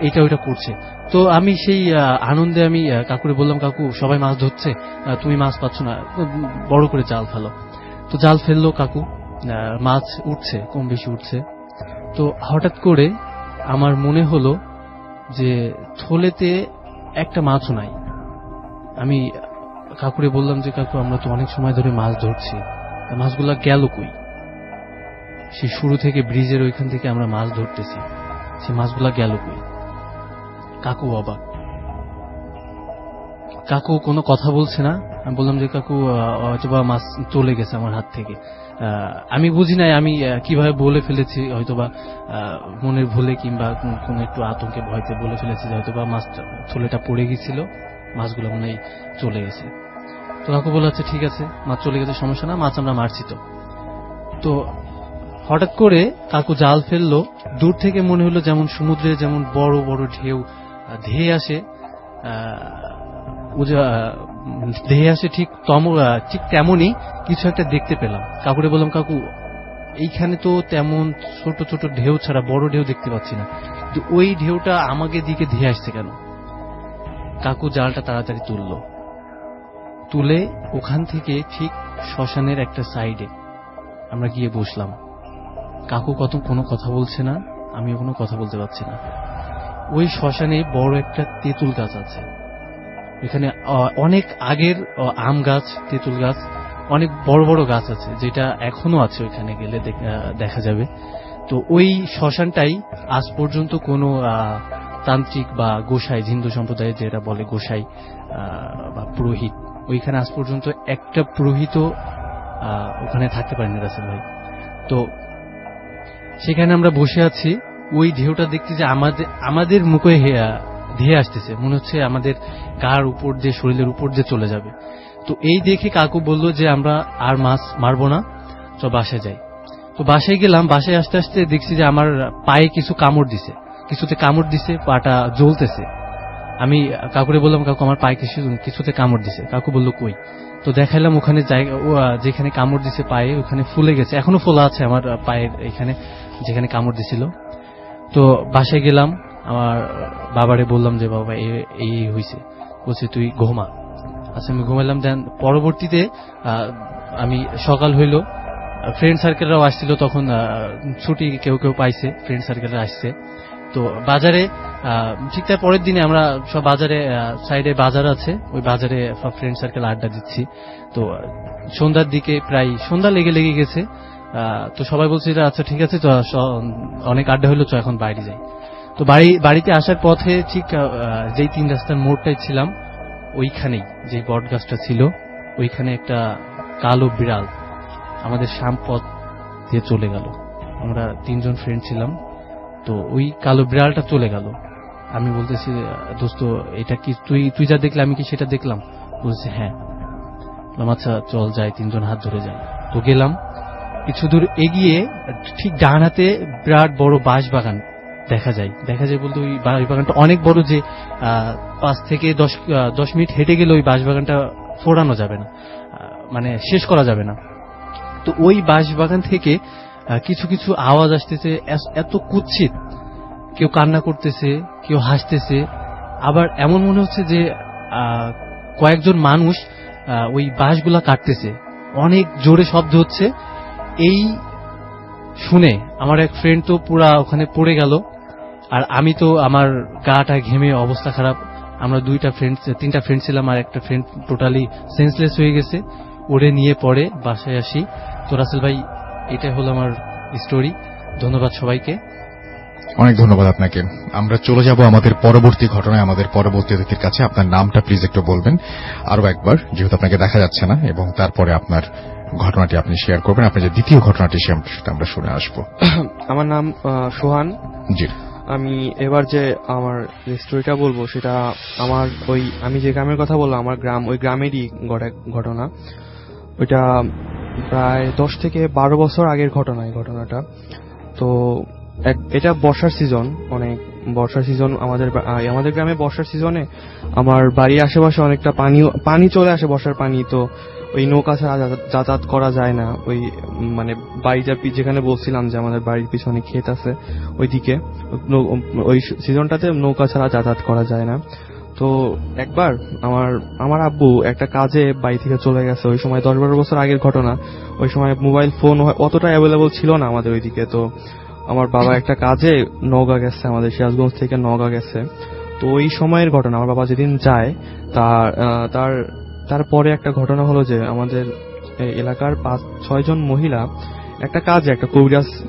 Speaker 4: এটা ওইটা করছে। তো আমি সেই আনন্দে আমি কাকুরে বললাম, কাকু সবাই মাছ ধরছে, তুমি মাছ পাচ্ছ না, বড় করে জাল ফেলো। তো জাল ফেললো কাকু, মাছ উঠছে, কম বেশি উঠছে। তো হঠাৎ করে আমার মনে হলো যে থলেতে একটা মাছও নাই। আমি কাকুরে বললাম যে, কাকু আমরা তো অনেক সময় ধরে মাছ ধরছি, মাছগুলা গেল কই? সেই শুরু থেকে ব্রিজের ওইখান থেকে আমরা মাছ ধরতেছি, সেই মাছগুলা গেল কই? কাকু অবাক, কাকু কোনো কথা বলছে না। আমি বললাম যে, কাকু হয়তোবা মাছ চলে গেছে আমার হাত থেকে। আমি বুঝি নাই আমি কিভাবে বলে ফেলেছি, হয়তোবা মনের ভুলে কিংবা কোন একটু আতঙ্কে ভয়তে বলে ফেলেছি যে হয়তোবা মাছ থলেটা পড়ে গেছিল, মাছগুলো মনে হয় চলে গেছে। তো কাকু বলে, আচ্ছা ঠিক আছে, মাছ চলে গেছে, সমস্যা না, মাছ আমরা মারছি। তো হঠাৎ করে কাকু জাল ফেললো, দূর থেকে মনে হলো যেমন সমুদ্রে যেমন বড় বড় ঢেউ ধেয়ে আসে, ধেয়ে আসে, ঠিক তেমনই কিছু একটা দেখতে পেলাম। কাকুরে বললাম, কাকু এইখানে তো তেমন ছোট ছোট ঢেউ ছাড়া বড় ঢেউ দেখতে পাচ্ছি না, কিন্তু ওই ঢেউটা আমাকে দিকে ধেয়ে আসছে কেন? কাকু জালটা তাড়াতাড়ি তুলে ওখান থেকে ঠিক শ্মশানের একটা সাইডে আমরা গিয়ে বসলাম। কাকু কোনো কথা বলছে না, আমিও কোনো কথা বলতে পারছি না। ওই শ্মশানে বড় একটা তেঁতুল গাছ আছে, এখানে অনেক আগের আম গাছ, তেঁতুল গাছ, অনেক বড় বড় গাছ আছে, যেটা এখনো আছে, ওইখানে গেলে দেখা যাবে। তো ওই শ্মশানটাই আজ পর্যন্ত কোনো তান্ত্রিক বা গোসাই, হিন্দু সম্প্রদায়ে যেটা বলে গোসাই বা পুরোহিত, ওইখানে আজ পর্যন্ত একটা পুরোহিত ওখানে থাকতে পারেনি রাসেল ভাই। তো সেখানে আমরা বসে আছি, ওই ঢেউটা দেখতে যে আমাদের মুখে ধেয়ে আসতেছে, মনে হচ্ছে আমাদের গার উপর দিয়ে, শরীরের উপর দিয়ে চলে যাবে। তো এই দেখে কাকু বলল যে আমরা আর মাছ মারবো না, তো বাসায় যাই। তো বাসায় গেলাম, বাসায় আসতে আসতে দেখছি যে আমার পায়ে কিছুতে কামড় দিছে, পাটা জ্বলতেছে। আমি কাকুরে বললাম, কাকু আমার পায়ে কিছুতে কামড় দিছে। কাকু বলল, কই? তো দেখাইলাম ওখানে যেখানে কামড় দিছে পায়ে, ওখানে ফুলে গেছে, এখনো ফোলা আছে আমার পায়ের এখানে যেখানে কামড় দিছিল। তো বাসায় গেলাম, আমার বাবারে বললাম যে, বাবা এই হয়েছে। বলছে, তুই ঘুমা। আচ্ছা, আমি ঘুমাইলাম। দেন পরবর্তীতে আমি সকাল হইল, ফ্রেন্ড সার্কেলরাও আসছিল, তখন ছুটি কেউ কেউ পাইছে, ফ্রেন্ড সার্কেলরা আসছে। তো বাজারে ঠিক তার পরের দিনে আমরা সব বাজারে, সাইডে বাজার আছে, ওই বাজারে সব ফ্রেন্ড সার্কেল আড্ডা দিচ্ছি। তো সন্ধ্যার দিকে প্রায় সন্ধ্যা লেগে গেছে। তো সবাই বলছে, আচ্ছা ঠিক আছে, তো অনেক আড্ডা হইলো, তো এখন বাইরে যাই। তো বাড়িতে আসার পথে ঠিক যেই 3 রাস্তার মোড়টাই ছিলাম, ওইখানেই যে বট গাছটা ছিল, ওইখানে একটা কালো বিড়াল আমাদের সামপথ দিয়ে চলে গেল। আমরা 3 জন ফ্রেন্ড ছিলাম, তো ওই কালো বিড়ালটা চলে গেল। আমি বলতেছি, দোস্ত এটা কি তুই যা দেখলে আমি কি সেটা দেখলাম? বলছে, হ্যাঁ। আচ্ছা চল যাই, 3 জন হাত ধরে যাই। তো গেলাম, কিছু দূর এগিয়ে ঠিক ডান হাতে বিরাট বড় বাঁশ বাগান দেখা যায় বলতে ওই বাঁশ বাগানটা অনেক বড়, যে 5 থেকে 10 মিনিট হেঁটে গেলে ওই বাঁশ বাগানটা ফোড়ানো যাবে না, মানে শেষ করা যাবে না। তো ওই বাঁশ বাগান থেকে কিছু কিছু আওয়াজ আসতেছে, এত কুৎসিত, কেউ কান্না করতেছে, কেউ হাসতেছে, আবার এমন মনে হচ্ছে যে কয়েকজন মানুষ ওই বাঁশগুলা কাটতেছে, অনেক জোরে শব্দ হচ্ছে। এই শুনে আমার এক ফ্রেন্ড তো পুরা ওখানে পড়ে গেল, আর আমি তো আমার গাটা ঘেমে অবস্থা খারাপ। আমরা 3টা ফ্রেন্ড ছিলাম, আর একটা ফ্রেন্ড টোটালি সেন্সলেস হয়ে গেছে। ওরে নিয়ে পরে বাসায় আসি। তো রাসেল ভাই, এটাই হলো আমার স্টোরি। ধন্যবাদ সবাইকে।
Speaker 1: অনেক ধন্যবাদ আপনাকে। আমরা চলে যাব আমাদের পরবর্তী ঘটনায়, আমাদের পরবর্তী অতিথির কাছে। আপনার নামটা প্লিজ একটু বলবেন আরো একবার, যেহেতু আপনাকে দেখা যাচ্ছে না, এবং তারপরে আপনার ঘটনাটি আপনি শেয়ার করবেন। আপনার যে দ্বিতীয় ঘটনাটি সেটা আমরা শুনে আসবো।
Speaker 3: আমার নাম সোহান।
Speaker 1: জি।
Speaker 3: আমি এবার যে আমার যে স্টোরিটা বলবো সেটা আমার আমি যে গ্রামের কথা বললাম, আমার গ্রাম ওই গ্রামেরই ঘটনা। ওইটা প্রায় 10 থেকে 12 বছর আগের ঘটনা এই ঘটনাটা। তো এটা বর্ষার সিজন, অনেক বর্ষার সিজন আমাদের গ্রামে বর্ষার সিজনে আমার বাড়ির আশেপাশে অনেকটা পানি চলে আসে, বর্ষার পানি। তো ওই নৌকা ছাড়া যাতায়াত করা যায় না। ওই মানে বাড়িটা যেখানে বলছিলাম যে আমাদের বাড়ির পিছনে ক্ষেত আছে, ওইদিকে ওই সিজনটাতে নৌকা ছাড়া যাতায়াত করা যায় না। তো একবার আমার আব্বু একটা কাজে বাড়ি থেকে চলে গেছে। ওই সময় 10-12 বছর আগের ঘটনা। ওই সময় মোবাইল ফোন অতটা অ্যাভেলেবল ছিল না আমাদের ওইদিকে। তো আমার বাবা একটা কাজে নওগাঁ গেছে, আমাদের সিরাজগঞ্জ থেকে নওগাঁ গেছে। তো ওই সময়ের ঘটনা, আমার বাবা যেদিন যায় তারপরে একটা ঘটনা হলো যে আমাদের এলাকার 5-6 জন মহিলা একটা কাজে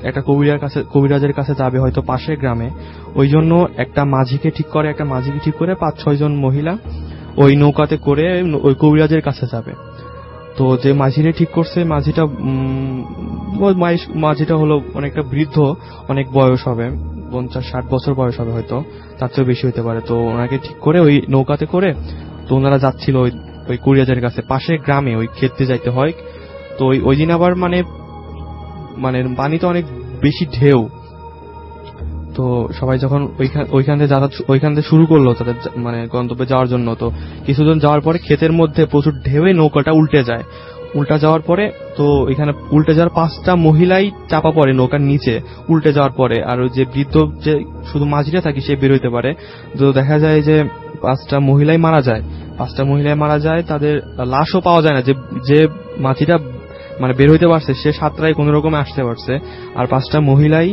Speaker 3: একটা কবিরাজের কাছে যাবে হয়তো পাশের গ্রামে। ওই জন্য একটা মাঝিকে ঠিক করে 5-6 জন মহিলা ওই নৌকাতে করে ওই কবিরাজের কাছে যাবে। তো যে মাঝিরে ঠিক করছে, মাঝিটা হলো অনেকটা বৃদ্ধ, অনেক বয়স হবে, 50-60 বছর বয়স হবে, হয়তো তার চেয়ে বেশি হতে পারে। তো ওনাকে ঠিক করে ওই নৌকাতে করে তো ওনারা যাচ্ছিল ওই কবিরাজের কাছে, পাশের গ্রামে ওই খেতে যাইতে হয়। তো ওই দিন আবার মানে পানিতে অনেক বেশি ঢেউ। তো সবাই যখন ওইখান থেকে শুরু করলো তাদের মানে গন্তব্যে যাওয়ার জন্য, তো কিছুদিন যাওয়ার পরে ক্ষেতের মধ্যে প্রচুর ঢেউয়ে নৌকাটা উল্টা যাওয়ার পরে তো এখানে উল্টে যাওয়ার 5টা মহিলাই চাপা পড়ে নৌকার নিচে উল্টে যাওয়ার পরে। আর যে বৃদ্ধ যে শুধু মাঝিরা থাকি সে বের হইতে পারে। তো দেখা যায় যে 5টা মহিলাই মারা যায়। তাদের লাশও পাওয়া যায় না। যে মাঝিটা মানে বের হইতে পারছে সে সাঁতরায় কোন রকমে আসতে পারছে, আর 5টা মহিলাই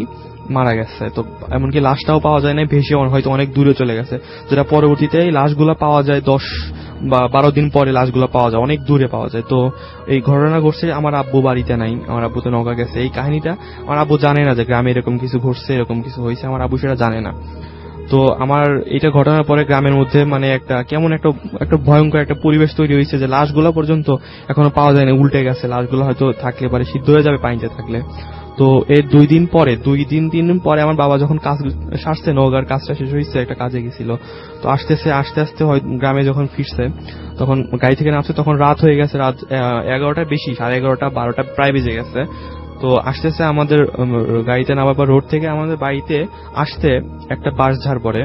Speaker 3: মারা গেছে। তো এমনকি লাশটাও পাওয়া যায় না, ভেসে হয়তো অনেক দূরে চলে গেছে। যেটা পরবর্তীতে এই লাশগুলা পাওয়া যায় 10 বা 12 দিন পরে লাশগুলা পাওয়া যায়, অনেক দূরে পাওয়া যায়। তো এই ঘটনা ঘটছে, আমার আব্বু বাড়িতে নাই, আমার আব্বু তো নওগাঁ গেছে। এই কাহিনীটা আমার আব্বু জানে না যে গ্রামে এরকম কিছু ঘটছে, এরকম কিছু হয়েছে, আমার আব্বু সেটা জানে না। তো আমার এটা ঘটনার পরে গ্রামের মধ্যে মানে একটা কেমন একটা ভয়ঙ্কর একটা পরিবেশ তৈরি হয়েছে যে লাশগুলো পর্যন্ত এখনো পাওয়া যায় না, উল্টে গেছে। লাশগুলো হয়তো থাকলে পরে সিদ্ধ হয়ে যাবে পানিতে থাকলে। তো এর 2-3 দিন পরে আমার বাবা যখন কাজ সারছে, নওগাঁর কাজটা শেষ হয়েছে, একটা কাজে গেছিল। তো আস্তে আস্তে গ্রামে যখন ফিরছে, তখন গাড়ি থেকে নামছে, তখন রাত হয়ে গেছে, রাত 11টার বেশি, 11:30, 12টা প্রায় বেজে গেছে। তো আসতেছে আমাদের গাড়িতে নামার পর রোড থেকে আমাদের বাড়িতে আসতে একটা বাঁশঝাড় পড়ে।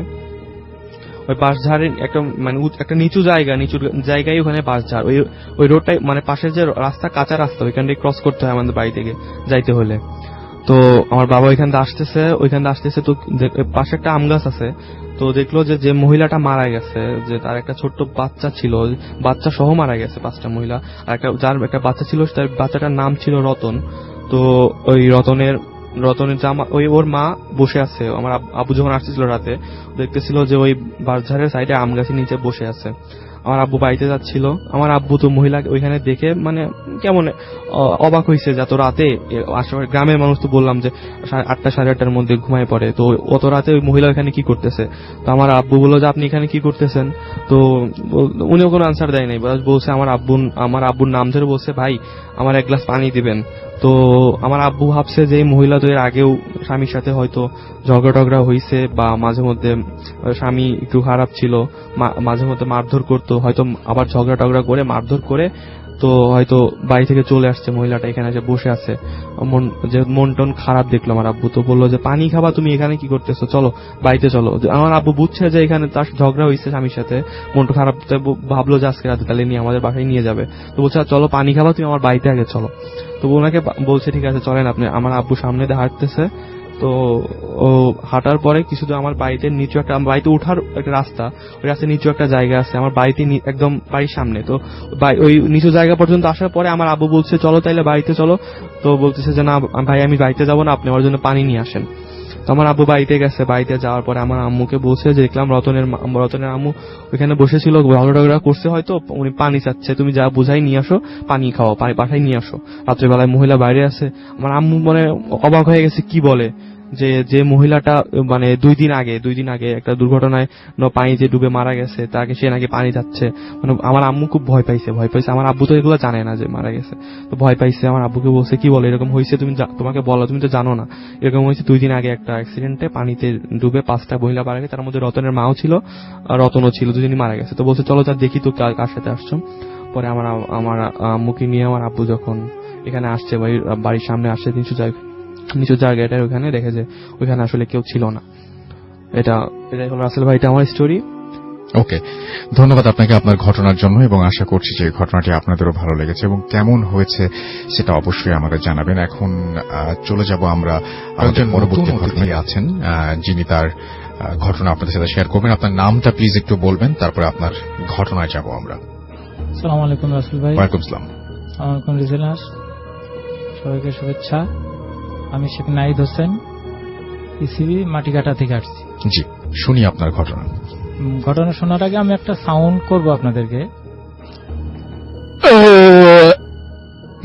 Speaker 3: ওই বাঁশঝাড়ের একটা নিচু জায়গায় ওখানে বাঁশঝাড়। ওই রোডটাই মানে পাশের যে রাস্তা, কাঁচা রাস্তা, ওইখানটাই ক্রস করতে হয় আমাদের বাড়ি থেকে যাইতে হলে। তো আমার বাবা ওইখান থেকে আসতেছে তো পাশে একটা আম গাছ আছে। তো দেখলো যে মহিলাটা মারা গেছে, যে তার একটা ছোট্ট বাচ্চা ছিল, বাচ্চা সহ মারা গেছে 5টা মহিলা। আর যার একটা বাচ্চা ছিল, তার বাচ্চাটার নাম ছিল রতন। তো ওই রতনের ওর মা বসে আছে। আমার আব্বু যখন আসতেছিল রাতে, দেখতেছিল যে ওই বাঁশঝাড়ের সাইডে আম গাছের নিচে বসে আছে। আমার আব্বু বাড়িতে যাচ্ছিল, আমার আব্বু তো মহিলা ওইখানে দেখে মানে কেমন অবাক হয়েছে যে এত রাতে। আসলে গ্রামের মানুষ তো বললাম যে 8টা 8:30টার মধ্যে ঘুমায় পড়ে, তো অত রাতে ওই মহিলা এখানে কি করতেছে। তো আমার আব্বু বললো যে আপনি এখানে কি করতেছেন। তো উনিও কোনো আনসার দেয় নাই, বলছে আমার আব্বুর নাম ধরে বলছে, ভাই আমার 1 গ্লাস পানি দিবেন। তো আমার আব্বু ভাবছে যে এই মহিলা তো এর আগেও স্বামীর সাথে হয়তো ঝগড়া হয়েছে, বা মাঝে মধ্যে স্বামী একটু খারাপ ছিল, মাঝে মধ্যে মারধর করতো, হয়তো আবার ঝগড়া করে মারধর করে তো হয়তো বাড়ি থেকে চলে আসছে মহিলাটা, এখানে এসে বসে আছে। মন টন খারাপ দেখলো আমার আব্বু, তো বললো যে পানি খাবা তুমি, এখানে কি করতেছো, চলো বাড়িতে চলো। আমার আব্বু বুঝছে যে এখানে তার ঝগড়া হয়েছে স্বামীর সাথে, মনটা খারাপ, ভাবলো যে আজকে রাতে তাহলে নিয়ে আমাদের বাসায় নিয়ে যাবে। তো বলছে চলো পানি খাবা তুমি, আমার বাড়িতে আগে চলো। তো ওনাকে বলছে ঠিক আছে চলেন আপনি। আমার আব্বু সামনে দিয়ে হাঁটতেছে। তো ও হাঁটার পরে কিছু দূর আমার বাড়িতে নিচু একটা, আমার বাড়িতে উঠার একটা রাস্তা, ওই রাস্তায় নিচু একটা জায়গা আছে আমার বাড়িতে একদম বাড়ির সামনে। তো ওই নিচু জায়গা পর্যন্ত আসার পরে আমার আব্বু বলছে চলো তাইলে বাড়িতে চলো। তো বলতেছে যে না ভাই আমি বাড়িতে যাবো না, আপনি আমার জন্য পানি নিয়ে আসেন। তো আমার আব্বু বাড়িতে গেছে, বাড়িতে যাওয়ার পরে আমার আম্মুকে বলছে যে দেখলাম রতনের আম্মু ওইখানে বসেছিল, ঝগড়া করছে, হয়তো উনি পানি চাচ্ছে, তুমি যা বুঝাই নিয়ে আসো, পানি খাও, পাঠাই নিয়ে আসো। রাত্রেবেলায় মহিলা বাইরে আছে। আমার আম্মু মানে অবাক হয়ে গেছে, কি বলে যে যে মহিলাটা মানে 2 দিন আগে একটা দুর্ঘটনায় পানি যে ডুবে মারা গেছে, তাকে সে নাকি পানি যাচ্ছে। মানে আমার আম্মু খুব ভয় পাইছে। আমার আব্বু তো এগুলো জানে না যে মারা গেছে, তো ভয় পাইছে। আমার আব্বুকে বলছে কি বলে এরকম হয়েছে, তোমাকে বলো, তুমি তো জানো না এরকম হয়েছে। 2 দিন আগে একটা অ্যাক্সিডেন্টে পানিতে ডুবে 5টা মহিলা মারা গেছে, তার মধ্যে রতনের মাও ছিল আর রতনও ছিল, দুজনই মারা গেছে। তো বলছে চলো যা দেখি তো কার সাথে আসছো। পরে আমার আম্মুকে নিয়ে আমার আব্বু যখন এখানে আসছে, বাড়ির সামনে আসছে নিচু জায়গাটার, ওখানে দেখে যে ওইখানে আসলে কেউ ছিল না। এটাই হলো রাসেল ভাই, এটা আমার স্টোরি।
Speaker 1: ওকে, ধন্যবাদ আপনাকে আপনার ঘটনার জন্য, এবং আশা করছি যে ঘটনাটি আপনাদেরও ভালো লেগেছে এবং কেমন হয়েছে সেটা অবশ্যই আমাদের জানাবেন। এখন চলে যাব আমরা আমাদের পরবর্তী ঘটনায় আছেন, যিনি তার ঘটনা আপনাদের সাথে শেয়ার করবেন। আপনার নামটা প্লিজ একটু বলবেন, তারপরে আপনার ঘটনায় যাব আমরা।
Speaker 5: আসসালামু আলাইকুম রাসেল ভাই।
Speaker 1: ওয়ালাইকুম আসসালাম।
Speaker 5: আমার লিজেনার সবাইকে শুভেচ্ছা। আমি শেখ নাহিদ হোসেন, ইসিবি মাটিকাটা থেকে আসছি।
Speaker 1: জি, শুনি আপনার ঘটনা।
Speaker 5: ঘটনা শোনার আগে আমি একটা সাউন্ড করব আপনাদেরকে।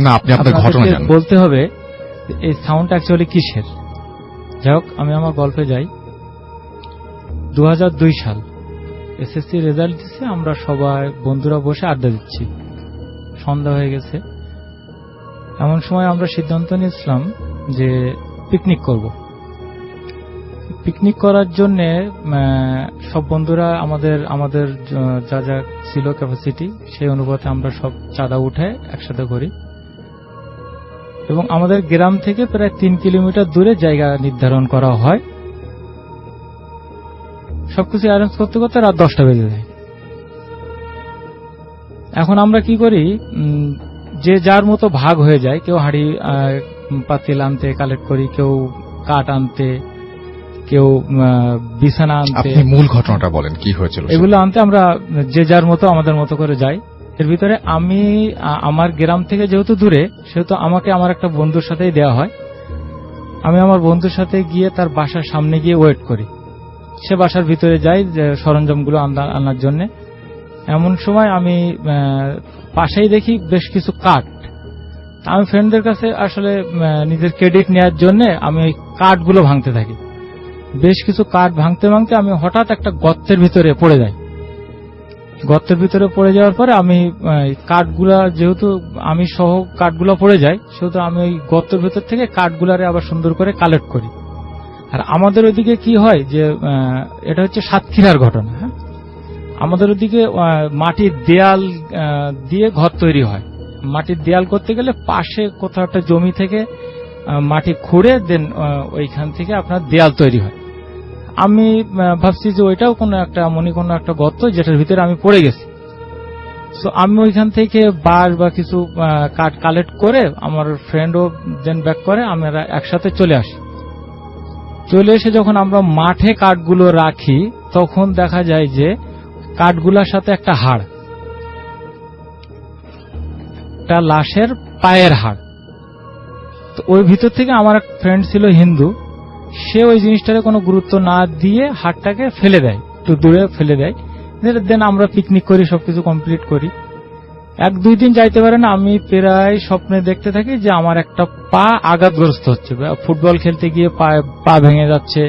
Speaker 1: না, আপনি আপনার ঘটনা জানেন,
Speaker 5: বলতে হবে এই সাউন্ড অ্যাকচুয়ালি কিসের। যাই হোক, আমি আমার গল্পে যাই। 2002 সাল এসএসসি রেজাল্ট দিচ্ছে, আমরা সবাই বন্ধুরা বসে আড্ডা দিচ্ছি, সন্ধ্যা হয়ে গেছে। এমন সময় আমরা সিদ্ধান্ত নিয়েছিলাম যে পিকনিক করব। পিকনিক করার জন্য সব বন্ধুরা আমাদের যা যা ছিল ক্যাপাসিটি, সেই অনুপাতে আমরা সব চাঁদা উঠে একসাথে করি, এবং আমাদের গ্রাম থেকে প্রায় 3 কিলোমিটার দূরে জায়গা নির্ধারণ করা হয়। সবকিছু অ্যারেঞ্জ করতে করতে রাত 10টা বেজে যায়। এখন আমরা কি করি, যে যার মতো ভাগ হয়ে যায়। কেউ হাঁড়ি পাতিল আনতে কালেক্ট করি, কেউ কাঠ আনতে, কেউ বিছানা আনতে।
Speaker 1: আপনি মূল ঘটনাটা বলেন, কি হয়েছিল
Speaker 5: এগুলো আনতে আমরা যে যার মতো আমাদের মতো করে যাই। এর ভিতরে আমি আমার গ্রাম থেকে যেহেতু দূরে, সেহেতু আমাকে আমার একটা বন্ধুর সাথেই দেওয়া হয়। আমি আমার বন্ধুর সাথে গিয়ে তার বাসার সামনে গিয়ে ওয়েট করি। সে বাসার ভিতরে যাই যে সরঞ্জামগুলো আনার জন্য। এমন সময় আমি পাশেই দেখি বেশ কিছু কাঠ। আমি ফ্রেন্ডদের কাছে আসলে নিজের ক্রেডিট নেওয়ার জন্য আমি ওই কাঠগুলো ভাঙতে থাকি। বেশ কিছু কাঠ ভাঙতে ভাঙতে আমি হঠাৎ একটা গর্তের ভিতরে পড়ে যাই। গর্তের ভিতরে পড়ে যাওয়ার পরে আমি কাঠগুলা, যেহেতু আমি সহ কাঠগুলা পড়ে যায়, সেহেতু আমি ওই গর্তের ভিতর থেকে কাঠগুলারে আবার সুন্দর করে কালেক্ট করি। আর আমাদের ওইদিকে কি হয় যে এটা হচ্ছে সাতক্ষীরার ঘটনা। হ্যাঁ, আমাদের ওইদিকে মাটির দেয়াল দিয়ে ঘর তৈরি হয়। মাটির দেয়াল করতে গেলে পাশে কোথাও একটা জমি থেকে মাটি খুঁড়ে দেন ওইখান থেকে আপনার দেয়াল তৈরি হয়। আমি ভাবছি যে ওইটাও কোনো একটা গর্ত, যেটার ভিতরে আমি পড়ে গেছি। তো আমি ওইখান থেকে বাঁশ বা কিছু কাঠ কালেক্ট করে, আমার ফ্রেন্ডও দেন ব্যাক করে, আমরা একসাথে চলে আসি। চলে এসে যখন আমরা মাঠে কাঠগুলো রাখি, তখন দেখা যায় যে কাঠগুলোর সাথে একটা হাড়, একটা লাশের পায়ের হাড়। তো ওই ভিতর থেকে আমার এক ফ্রেন্ড ছিল হিন্দু, সে ওই জিনিসটাকে কোনো গুরুত্ব না দিয়ে হাড়টাকে ফেলে দেয়, একটু দূরে ফেলে দেয়। দেন আমরা পিকনিক করি, সবকিছু কমপ্লিট করি। 1-2 দিন যাইতে পারে না, আমি প্রায় স্বপ্নে দেখতে থাকি যে আমার একটা পা আঘাতগ্রস্ত হচ্ছে। ফুটবল খেলতে গিয়ে পা ভেঙে যাচ্ছে,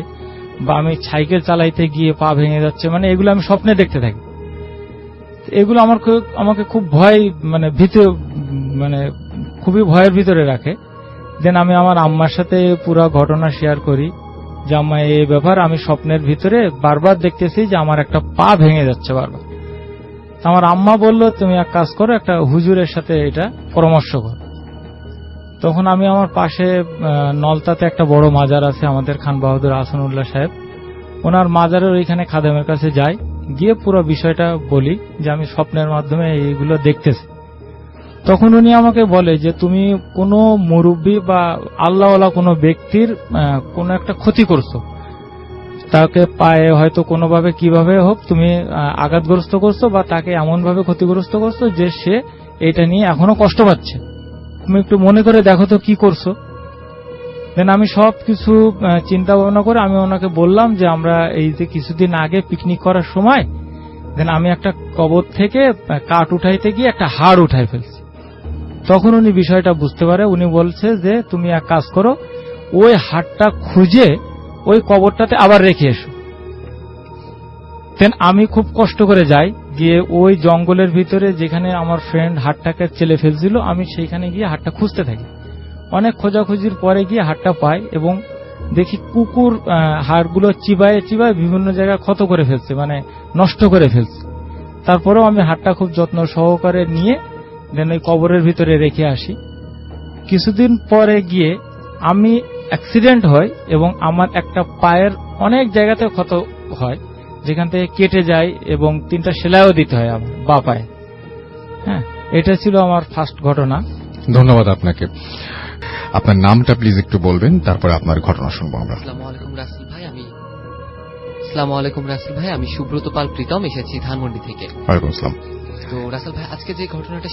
Speaker 5: বা আমি সাইকেল চালাইতে গিয়ে পা ভেঙে যাচ্ছে, মানে এগুলো আমি স্বপ্নে দেখতে থাকি। এগুলো আমাকে খুব ভয়, খুবই ভয়ের ভিতরে রাখে। দেন আমি আমার আম্মার সাথে পুরো ঘটনা শেয়ার করি যে আম্মা, এই ব্যাপার আমি স্বপ্নের ভিতরে বারবার দেখতেছি যে আমার একটা পা ভেঙে যাচ্ছে বারবার। আমার আম্মা বলল, তুমি এক কাজ করো, একটা হুজুরের সাথে এটা পরামর্শ করো। তখন আমি আমার পাশে নলতাতে একটা বড় মাজার আছে আমাদের, খান বাহাদুর আহসানুল্লাহ সাহেব, ওনার মাজারের ওইখানে খাদেমের কাছে যাই, গিয়ে পুরো বিষয়টা বলি যে আমি স্বপ্নের মাধ্যমে এইগুলো দেখতেছি। তখন উনি আমাকে বলে যে তুমি কোনো মুরব্বী বা আল্লাহওয়ালা কোনো ব্যক্তির কোনো একটা ক্ষতি করছো, তাকে পায়ে হয়তো কোনোভাবে কিভাবে হোক তুমি আঘাতগ্রস্ত করছো, বা তাকে এমন ভাবে ক্ষতিগ্রস্ত করছো যে সে এটা নিয়ে এখনো কষ্ট পাচ্ছে। তুমি একটু মনে করে দেখো তো কি করছো। দেন আমি সব কিছু চিন্তা ভাবনা করে আমি ওনাকে বললাম যে আমরা এই যে কিছুদিন আগে পিকনিক করার সময় দেন আমি একটা কবর থেকে কাঠ উঠাইতে গিয়ে একটা হাড় উঠাই ফেলছি। তখন উনি বিষয়টা বুঝতে পারে। উনি বলছে যে তুমি এক কাজ করো, ওই হাড়টা খুঁজে ওই কবরটাতে আবার রেখে এসো। দেন আমি খুব কষ্ট করে যাই, গিয়ে ওই জঙ্গলের ভিতরে যেখানে আমার ফ্রেন্ড হাটটাকে চেলে ফেলছিল, আমি সেইখানে গিয়ে হাটটা খুঁজতে থাকি। অনেক খোঁজাখুঁজির পরে গিয়ে হাটটা পাই এবং দেখি কুকুর হাড়গুলো চিবায়ে চিবায়ে বিভিন্ন জায়গায় ক্ষত করে ফেলছে, মানে নষ্ট করে ফেলছে। তারপরেও আমি হাটটা খুব যত্ন সহকারে নিয়ে দেন ওই কবরের ভিতরে রেখে আসি। কিছুদিন পরে গিয়ে আমি অ্যাক্সিডেন্ট হয় এবং আমার একটা পায়ের অনেক জায়গাতে ক্ষত হয়, যেখান থেকে কেটে যায় এবং 3টা সেলাইও দিতে হয় আমার বা পায়ে। হ্যাঁ, এটা ছিল আমার ফার্স্ট ঘটনা।
Speaker 1: ধন্যবাদ আপনাকে। আপনার নামটা প্লিজ একটু বলবেন, তারপরে আপনার ঘটনা শুনবো আমরা।
Speaker 6: আসসালামু আলাইকুম রাসেল ভাই, আমি সুব্রত পাল প্রীতম, এসেছি ধানমন্ডি থেকে।
Speaker 1: ওয়ালাইকুম আসসালাম।
Speaker 6: তো রাসেল ভাই, আজকে যে ঘটনাটা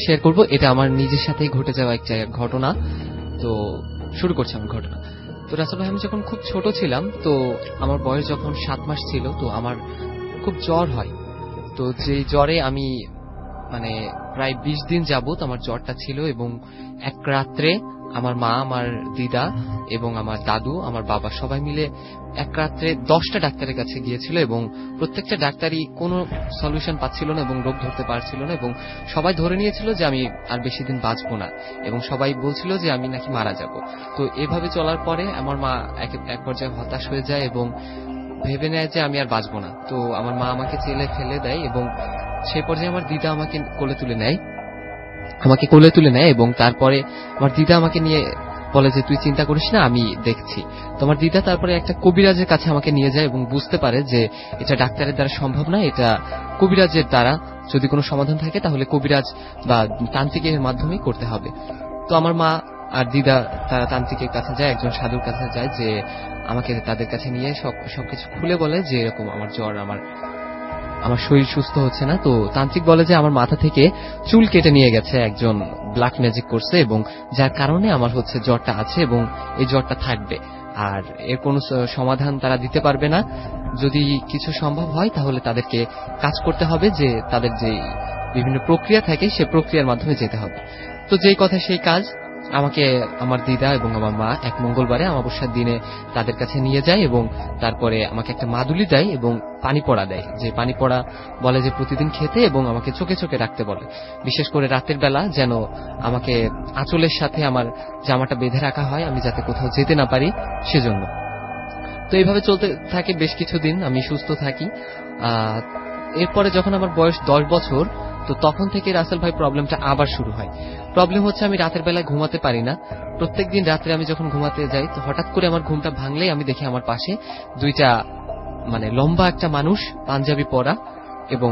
Speaker 6: শেয়ার করব এটা আমার নিজের সাথেই ঘটে যাওয়া এক ঘটনা। তো শুরু করছি আমার ঘটনা। তো রাসেল ভাই, আমি যখন খুব ছোট ছিলাম, তো আমার বয়স যখন 7 মাস ছিল, তো আমার খুব জ্বর হয়। তো যে জ্বরে আমি মানে প্রায় 20 দিন যাবত আমার জ্বরটা ছিল, এবং এক রাত্রে আমার মা, আমার দিদা এবং আমার দাদু, আমার বাবা সবাই মিলে এক রাত্রে 10টা ডাক্তারের কাছে গিয়েছিল, এবং প্রত্যেকটা ডাক্তারই কোনো সলিউশন পাচ্ছিল না এবং রোগ ধরতে পারছিল না, এবং সবাই ধরে নিয়েছিল যে আমি আর বেশি দিন বাঁচবো না, এবং সবাই বলছিল যে আমি নাকি মারা যাব। তো এভাবে চলার পরে আমার মা এক পর্যায়ে হতাশ হয়ে যায় এবং ভেবে নেয় যে আমি আর বাঁচবো না। তো আমার মা আমাকে জেলে ফেলে দেয়, এবং সেই পর্যায়ে আমার দিদা আমাকে কোলে তুলে নেয় এবং তারপরে আমার দিদা আমাকে নিয়ে বলে যে তুই চিন্তা করিস না, আমি দেখছি। তো আমার দিদা তারপরে একটা কবিরাজের কাছে আমাকে নিয়ে যায় এবং বুঝতে পারে যে এটা ডাক্তারের দ্বারা সম্ভব না, এটা কবিরাজের দ্বারা যদি কোনো সমাধান থাকে তাহলে কবিরাজ বা তান্ত্রিকের মাধ্যমেই করতে হবে। তো আমার মা আর দিদা তারা তান্ত্রিকের কাছে যায়, একজন সাধুর কাছে যায়, যে আমাকে তাদের কাছে নিয়ে সবকিছু খুলে বলে যে এরকম আমার জ্বর, আমার শরীর সুস্থ হচ্ছে না। তো তান্ত্রিক বলে যে আমার মাথা থেকে চুল কেটে নিয়ে গেছে, একজন ব্ল্যাক ম্যাজিক করছে, এবং যার কারণে আমার হচ্ছে জ্বরটা আছে এবং এই জ্বরটা থাকবে, আর এর কোনো সমাধান তারা দিতে পারবে না। যদি কিছু সম্ভব হয় তাহলে তাদেরকে কাজ করতে হবে, যে তাদের যে বিভিন্ন প্রক্রিয়া থাকে সে প্রক্রিয়ার মাধ্যমে যেতে হবে। তো যেই কথা সেই কাজ, আমাকে আমার দিদা এবং আমার মা এক মঙ্গলবারে অমাবস্যার দিনে তাদের কাছে নিয়ে যায়, এবং তারপরে আমাকে একটা মাদুলি দেয় এবং পানি পড়া দেয়, যে পানি পড়া বলে যে প্রতিদিন খেতে এবং আমাকে চোখে চোখে রাখতে বলে, বিশেষ করে রাতের বেলা যেন আমাকে আঁচলের সাথে আমার জামাটা বেঁধে রাখা হয়, আমি যাতে কোথাও যেতে না পারি সেজন্য। তো এইভাবে চলতে থাকে বেশ কিছুদিন, আমি সুস্থ থাকি। এরপরে যখন আমার বয়স 10 বছর, তো তখন থেকে রাসেল ভাই প্রবলেমটা আবার শুরু হয়। প্রবলেম হচ্ছে আমি রাতের বেলায় ঘুমাতে পারি না। প্রত্যেকদিন রাত্রে আমি যখন ঘুমাতে যাই, তো হঠাৎ করে আমার ঘুমটা ভাঙলেই আমি দেখি আমার পাশে দুইটা মানে লম্বা একটা মানুষ, পাঞ্জাবি পরা এবং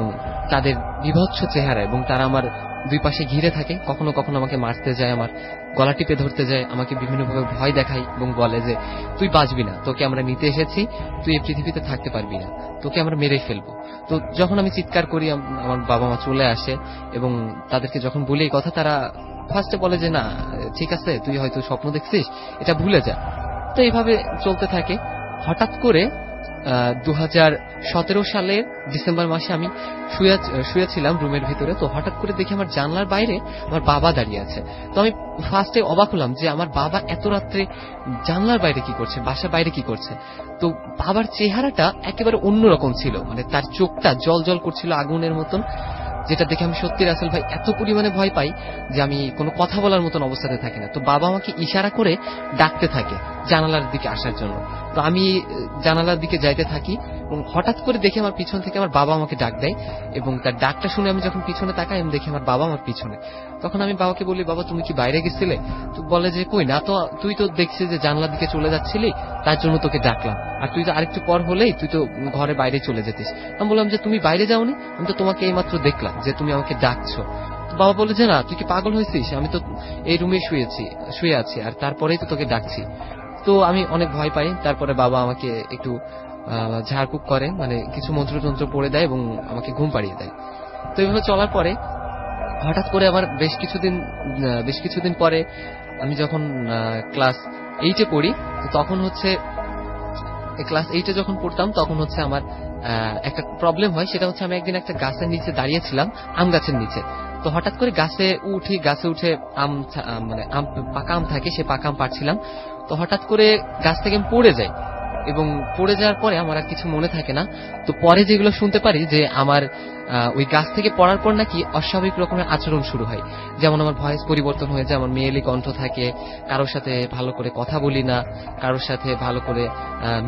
Speaker 6: তাদের বিভৎস চেহারা, এবং তারা আমার দুই পাশে ঘিরে থাকে। কখনো কখনো আমাকে মারতে যায়, আমার গলা টিপে ধরতে যায়, আমাকে বিভিন্নভাবে ভয় দেখায় এবং বলে যে তুই বাঁচবি না, তোকে আমরা নিতে এসেছি, তুই এই পৃথিবীতে থাকতে পারবি না, তোকে আমরা মেরে ফেলবো। তো যখন আমি চিৎকার করি, আমার বাবা মা চলে আসে, এবং তাদেরকে যখন বলি এই কথা, তারা ফার্স্টে বলে যে না ঠিক আছে, তুই হয়তো স্বপ্ন দেখছিস, এটা ভুলে যা। তো এইভাবে চলতে থাকে। হঠাৎ করে 2017 সালের ডিসেম্বর মাসে আমি শুয়েছিলাম রুমের ভিতরে। তো হঠাৎ করে দেখি আমার জানলার বাইরে আমার বাবা দাঁড়িয়ে আছে। তো আমি ফার্স্টে অবাক হলাম যে আমার বাবা এত রাত্রে জানলার বাইরে কি করছে, বাসার বাইরে কি করছে। তো বাবার চেহারাটা একেবারে অন্যরকম ছিল, মানে তার চোখটা জল জল করছিল আগুনের মতন, যেটা দেখে আমি সত্যি রাসেল ভাই এত পরিমাণে ভয় পাই যে আমি কোনো কথা বলার মতন অবস্থাতে থাকি না। তো বাবা আমাকে ইশারা করে ডাকতে থাকে জানালার দিকে আসার জন্য। তো আমি জানালার দিকে যাইতে থাকি, এবং হঠাৎ করে দেখে আমার পিছন থেকে আমার বাবা আমাকে ডাক দেয়, এবং তার ডাকটা শুনে আমি যখন পিছনে তাকাই, আমি দেখি আমার বাবা আমার পিছনে। তখন আমি বাবাকে বলি, বাবা তুমি কি বাইরে গেছিলে? তো বলে যে কই না তো, তুই তো দেখছিস যে জানলার দিকে চলে যাচ্ছিলি, তার জন্য তোকে ডাকলাম, আর তুই তো আরেকটু পর হলেই তুই তো ঘরে বাইরে চলে যেতিস। আমি বললাম যে তুমি বাইরে যাওনি, আমি তো তোমাকে এইমাত্র দেখলাম যে তুমি আমাকে ডাকছো। তো বাবা বলে যে না, তুই কি পাগল হয়েছিস, আমি তো এই রুমে শুয়ে আছি, আর তারপরেই তো তোকে ডাকছি। তো আমি অনেক ভয় পাই। তারপরে বাবা আমাকে একটু ঝাড়ফুঁক করে, মানে কিছু মন্ত্রতন্ত্র পড়ে দেয় এবং আমাকে ঘুম পাড়িয়ে দেয়। তো এইভাবে চলার পরে হঠাৎ করে আবার বেশ কিছুদিন পরে আমি যখন ক্লাস 8-এ পড়ি, তো তখন হচ্ছে ক্লাস 8-এ যখন পড়তাম, তখন হচ্ছে আমার একটা প্রবলেম হয়। সেটা হচ্ছে আমি একদিন একটা গাছের নিচে দাঁড়িয়েছিলাম, আম গাছের নিচে। তো হঠাৎ করে গাছে উঠে মানে পাকা আম থাকে, সে পাকা আম পাড়ছিলাম। তো হঠাৎ করে গাছ থেকে আমি পড়ে যাই, এবং পড়ে যাওয়ার পরে আমার আর কিছু মনে থাকে না। তো পরে যেগুলো শুনতে পারি যে আমার ওই গাছ থেকে পড়ার পর নাকি অস্বাভাবিক রকমের আচরণ শুরু হয়, যেমন আমার ভয়েস পরিবর্তন হয়ে যায়, আমার মেয়েলি কণ্ঠ থাকে, কারোর সাথে ভালো করে কথা বলি না, কারোর সাথে ভালো করে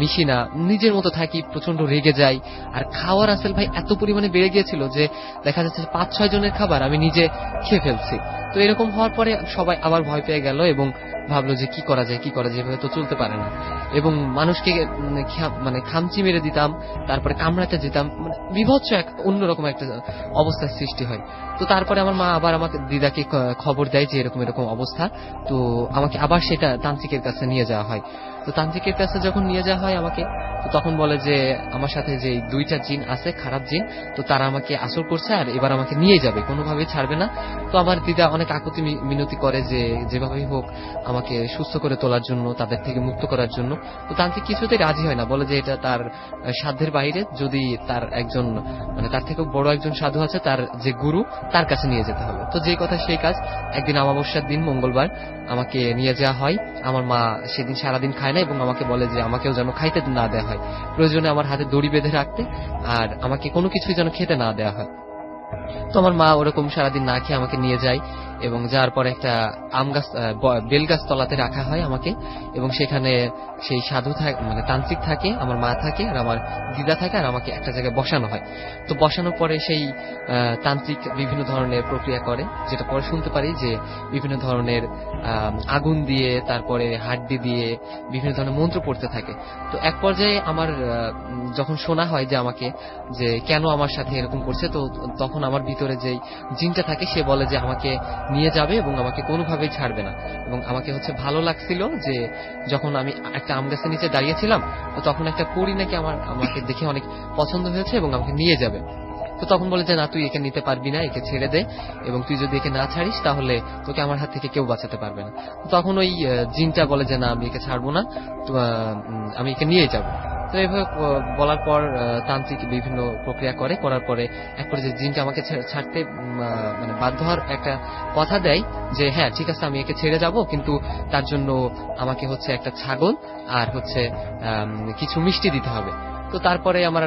Speaker 6: মিশি না, নিজের মতো থাকি, প্রচন্ড রেগে যাই। আর খাওয়ার রাসেল ভাই এত পরিমাণে বেড়ে গিয়েছিল যে দেখা যাচ্ছে 5-6 জনের খাবার আমি নিজে খেয়ে ফেলছি। তো এরকম হওয়ার পরে সবাই আবার ভয় পেয়ে গেল এবং ভাবলো যে কি করা যায়, এভাবে তো চলতে পারে না। এবং মানুষকে মানে খামচি মেরে দিতাম, তারপরে কামড়াতে যেতাম, মানে বিভৎস এক অন্যরকম একটা অবস্থার সৃষ্টি হয়। তো তারপরে আমার মা আবার আমাকে দিদাকে খবর দেয় যে এরকম অবস্থা। তো আমাকে আবার সেটা তান্ত্রিকের কাছে নিয়ে যাওয়া হয়। তো তান্ত্রিকের কাছে যখন নিয়ে যাওয়া হয় আমাকে, তো তখন বলে যে আমার সাথে যে 2টা জিন আছে, খারাপ জিন, তো তারা আমাকে আসর করছে আর এবার আমাকে নিয়ে যাবে, কোনোভাবেই ছাড়বে না। তো আমার দিদা অনেক আকুতি মিনতি করে যে যেভাবেই হোক আমাকে সুস্থ করে তোলার জন্য, তাদের থেকে মুক্ত করার জন্য। তো তান্ত্রিক কিছুতেই রাজি হয় না, বলে যে এটা তার সাধ্যের বাইরে, যদি তার একজন মানে তার থেকে বড় একজন সাধু আছে, তার যে গুরু, তার কাছে নিয়ে যেতে হবে। তো যেই কথা সেই কাজ, একদিন অমাবস্যার দিন মঙ্গলবার আমাকে নিয়ে যাওয়া হয়। আমার মা সেদিন সারাদিন খায় না এবং আমাকে বলে যে আমাকেও যেন খাইতে না দেওয়া হয়, প্রয়োজনে আমার হাতে দড়ি বেঁধে রাখতে, আর আমাকে কোনো কিছুই যেন খেতে না দেওয়া হয়। তো আমার মা ওরকম সারাদিন না খেয়ে আমাকে নিয়ে যায় এবং যাওয়ার পর একটা বেলগাছ তলাতে রাখা হয় আমাকে, এবং সেখানে সেই সাধু মানে তান্ত্রিক থাকে, আমার মা থাকে আর আমার দিদা থাকে, আর আমাকে একটা জায়গায় বসানো হয়। তো বসানোর পরে সেই তান্ত্রিক বিভিন্ন ধরনের প্রক্রিয়া করে, যেটা পরে শুনতে পারি যে বিভিন্ন ধরনের আগুন দিয়ে, তারপরে হাড্ডি দিয়ে বিভিন্ন ধরনের মন্ত্র পড়তে থাকে। তো এক পর্যায়ে আমার যখন শোনা হয় যে আমাকে যে কেন আমার সাথে এরকম করছে, তো তখন আমার ভিতরে যেই জিনটা থাকে সে বলে যে আমাকে নিয়ে যাবে এবং আমাকে কোনোভাবেই ছাড়বে না। এবং আমাকে ভালো লাগছিল যে যখন আমি একটা আম গাছের নিচে দাঁড়িয়েছিলাম, তো তখন একটা পরী নাকি আমাকে দেখে অনেক পছন্দ হয়েছে এবং আমাকে নিয়ে যাবে। তো তখন বলে যে না, তুই একে নিতে পারবি না, একে ছেড়ে দে, এবং তুই যদি একে না ছাড়িস তাহলে তোকে আমার হাত থেকে কেউ বাঁচাতে পারবে না। তখন ওই জিনটা বলে যে না, আমি একে ছাড়বো না, তো আমি একে নিয়ে যাবো। তো এইভাবে বলার পর তান্ত্রিক বিভিন্ন প্রক্রিয়া করার পরে এক পর্যায়ে জিনটা আমাকে ছাড়তে মানে বাধ্য হওয়ার একটা কথা দেয় যে হ্যাঁ ঠিক আছে, আমি একে ছেড়ে যাব, কিন্তু তার জন্য আমাকে একটা ছাগল আর কিছু মিষ্টি দিতে হবে। তো তারপরে আমার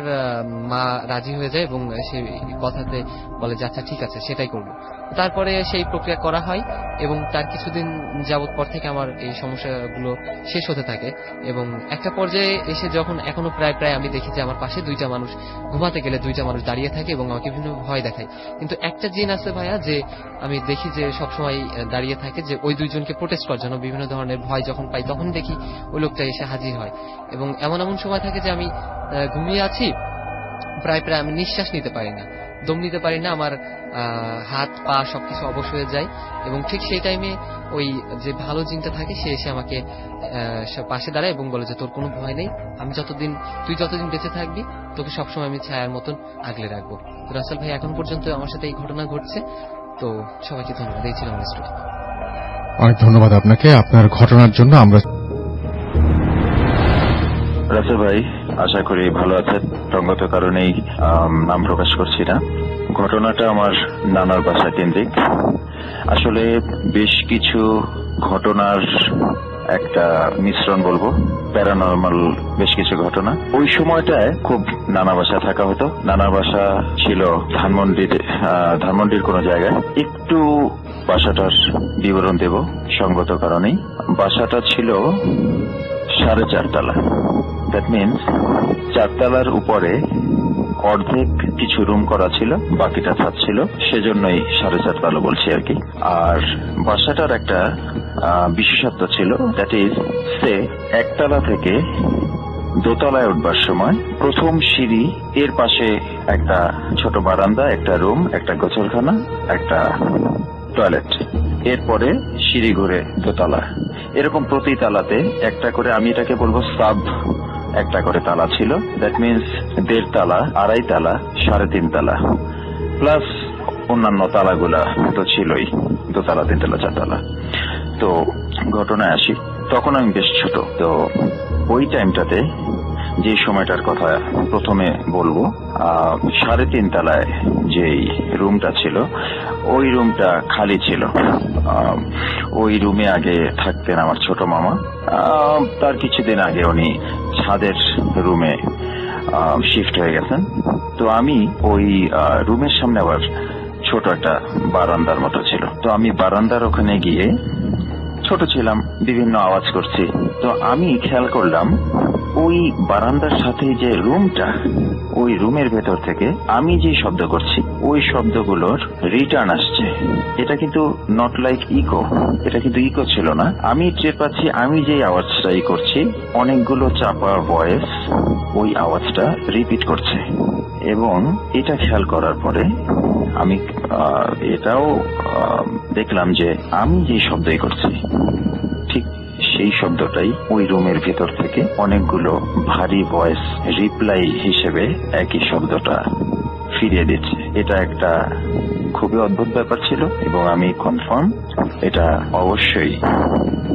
Speaker 6: মা রাজি হয়ে যায় এবং সেই কথাতে বলে যে আচ্ছা ঠিক আছে, সেটাই করবো। তারপরে সেই প্রক্রিয়া করা হয় এবং তার কিছুদিন যাবত পর থেকে আমার এই সমস্যাগুলো শেষ হতে থাকে। এবং একটা পর্যায়ে এসে যখন এখনো প্রায় আমি দেখি যে আমার পাশে 2টা মানুষ, ঘুমাতে গেলে 2টা মানুষ দাঁড়িয়ে থাকে এবং আমাকে বিভিন্ন ভয় দেখায়। কিন্তু একটা জিন আছে ভাইয়া, যে আমি দেখি যে সবসময় দাঁড়িয়ে থাকে, যে ওই 2 জনকে প্রোটেস্ট করার জন্য। বিভিন্ন ধরনের ভয় যখন পাই তখন দেখি ওই লোকটা এসে হাজির হয়। এবং এমন সময় থাকে যে আমি ঘুমিয়ে আছি, প্রায় আমি নিঃশ্বাস নিতে পারি না, দম নিতে পারি না, আমার হাত পা সবকিছু অবশ হয়ে যায়। এবং ঠিক সেই টাইমে ওই যে ভালো জিনটা থাকে সে এসে আমাকে পাশে দাঁড়ায় এবং বলে যে তোর কোনো ভয় নেই, তুই যতদিন বেঁচে থাকবি তোকে সবসময় আমি ছায়ার মতন আগলে রাখবো। তো রাসেল ভাই, এখন পর্যন্ত আমার সাথে এই ঘটনা ঘটছে। তো সবাইকে ধন্যবাদ, এই ছিল আমার স্টোরি।
Speaker 1: অনেক ধন্যবাদ আপনাকে আপনার ঘটনার জন্য। আমরা
Speaker 7: রাসেল ভাই আশা করি ভালো আছেন, সঙ্গত কারণেই নাম প্রকাশ করছি না। ঘটনাটা আমার নানার বাসা কেন্দ্রিক। আসলে বেশ কিছু ঘটনার একটা মিশ্রণ বলবো, প্যারানর্মাল বেশ কিছু ঘটনা। ওই সময়টায় খুব নানা বাসা থাকা হতো। নানা বাসা ছিল ধানমন্ডির কোনো জায়গায়। একটু বাসাটার বিবরণ দেব সঙ্গত কারণেই। বাসাটা ছিল 4.5 তলা। দ্যাট মিনস 4 তলার উপরে অর্ধেক কিছু রুম করা ছিল, বাকিটা ছাদ ছিল, সেজন্যই 4.5 তলা বলছি আর কি। আর বাসাটার একটা বিশেষত্ব ছিল, দ্যাট ইজ সে 1 তলা থেকে 2 তলায় উঠবার সময় প্রথম সিঁড়ি, এর পাশে একটা ছোট বারান্দা, একটা রুম, একটা গোসলখানা, একটা টয়লেট, এরপরে সিঁড়ি ঘুরে 2 তলা। এরকম প্রতি তালাতে একটা করে, আমি এটাকে বলবো সাব একটা করে তালা ছিল। দ্যাট মিনস 1.5 তলা, 2.5 তলা, 3.5 তলা, প্লাস অন্যান্য তালাগুলা তো ছিলই, 2 তলা, 3 তলা, 4 তলা। তো ঘটনায় আসি, তখন আমি বেশ ছোট। তো ওই টাইমটাতে যে সময়টার কথা প্রথমে বলবো, 3.5 তলায় যেই রুমটা ছিল ওই রুমটা খালি ছিল। ওই রুমে আগে থাকতেন আমার ছোট মামা। তার কিছুদিন আগে উনি ছাদের রুমে শিফট হয়ে গেছেন। তো আমি ওই রুমের সামনে আবার ছোট একটা বারান্দার মতো ছিল। তো আমি বারান্দার ওখানে গিয়ে, ছোট ছিলাম, বিভিন্ন আওয়াজ করছি। তো আমি খেয়াল করলাম ওই বারান্দার সাথে যে রুমটা, ওই রুমের ভেতর থেকে আমি যে শব্দ করছি ওই শব্দগুলোর রিটার্ন আসছে। এটা কিন্তু নট লাইক ইকো, এটা কিন্তু ইকো ছিল না। আমি টের পাচ্ছি আমি যে আওয়াজটাই করছি অনেকগুলো চাপা ভয়েস ওই আওয়াজটা রিপিট করছে। এবং এটা খেয়াল করার পরে আমি এটাও দেখলাম যে আমি যে শব্দই করছি ঠিক সেই শব্দটাই ওই রুমের ভিতর থেকে অনেকগুলো ভারী ভয়েস রিপ্লাই হিসেবে একই শব্দটা ফিরিয়ে দিচ্ছে। এটা একটা খুবই অদ্ভুত ব্যাপার ছিল এবং আমি কনফার্ম এটা অবশ্যই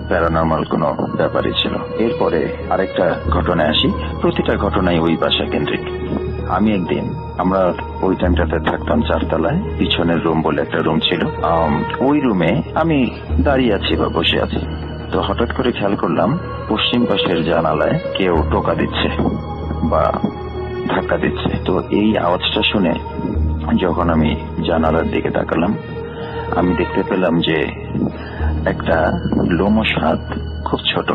Speaker 7: প্যারানর্মাল কোনো ব্যাপারই ছিল। এরপরে আরেকটা ঘটনায় আসি। প্রতিটা ঘটনাই ওই বাসা কেন্দ্রিক। আমি একদিন, আমরা ওই টাইমটাতে থাকতাম 4 তলায়, পিছনের রুম বলে একটা রুম ছিল। ওই রুমে আমি দাঁড়িয়ে আছি বা বসে আছি। তো হঠাৎ করে খেয়াল করলাম পশ্চিম পাশের জানালায় কেউ টোকা দিচ্ছে বা ধাক্কা দিচ্ছে। তো এই আওয়াজটা শুনে যখন আমি জানালার দিকে তাকালাম, আমি দেখতে পেলাম যে একটা লোমশ হাত, খুব ছোট,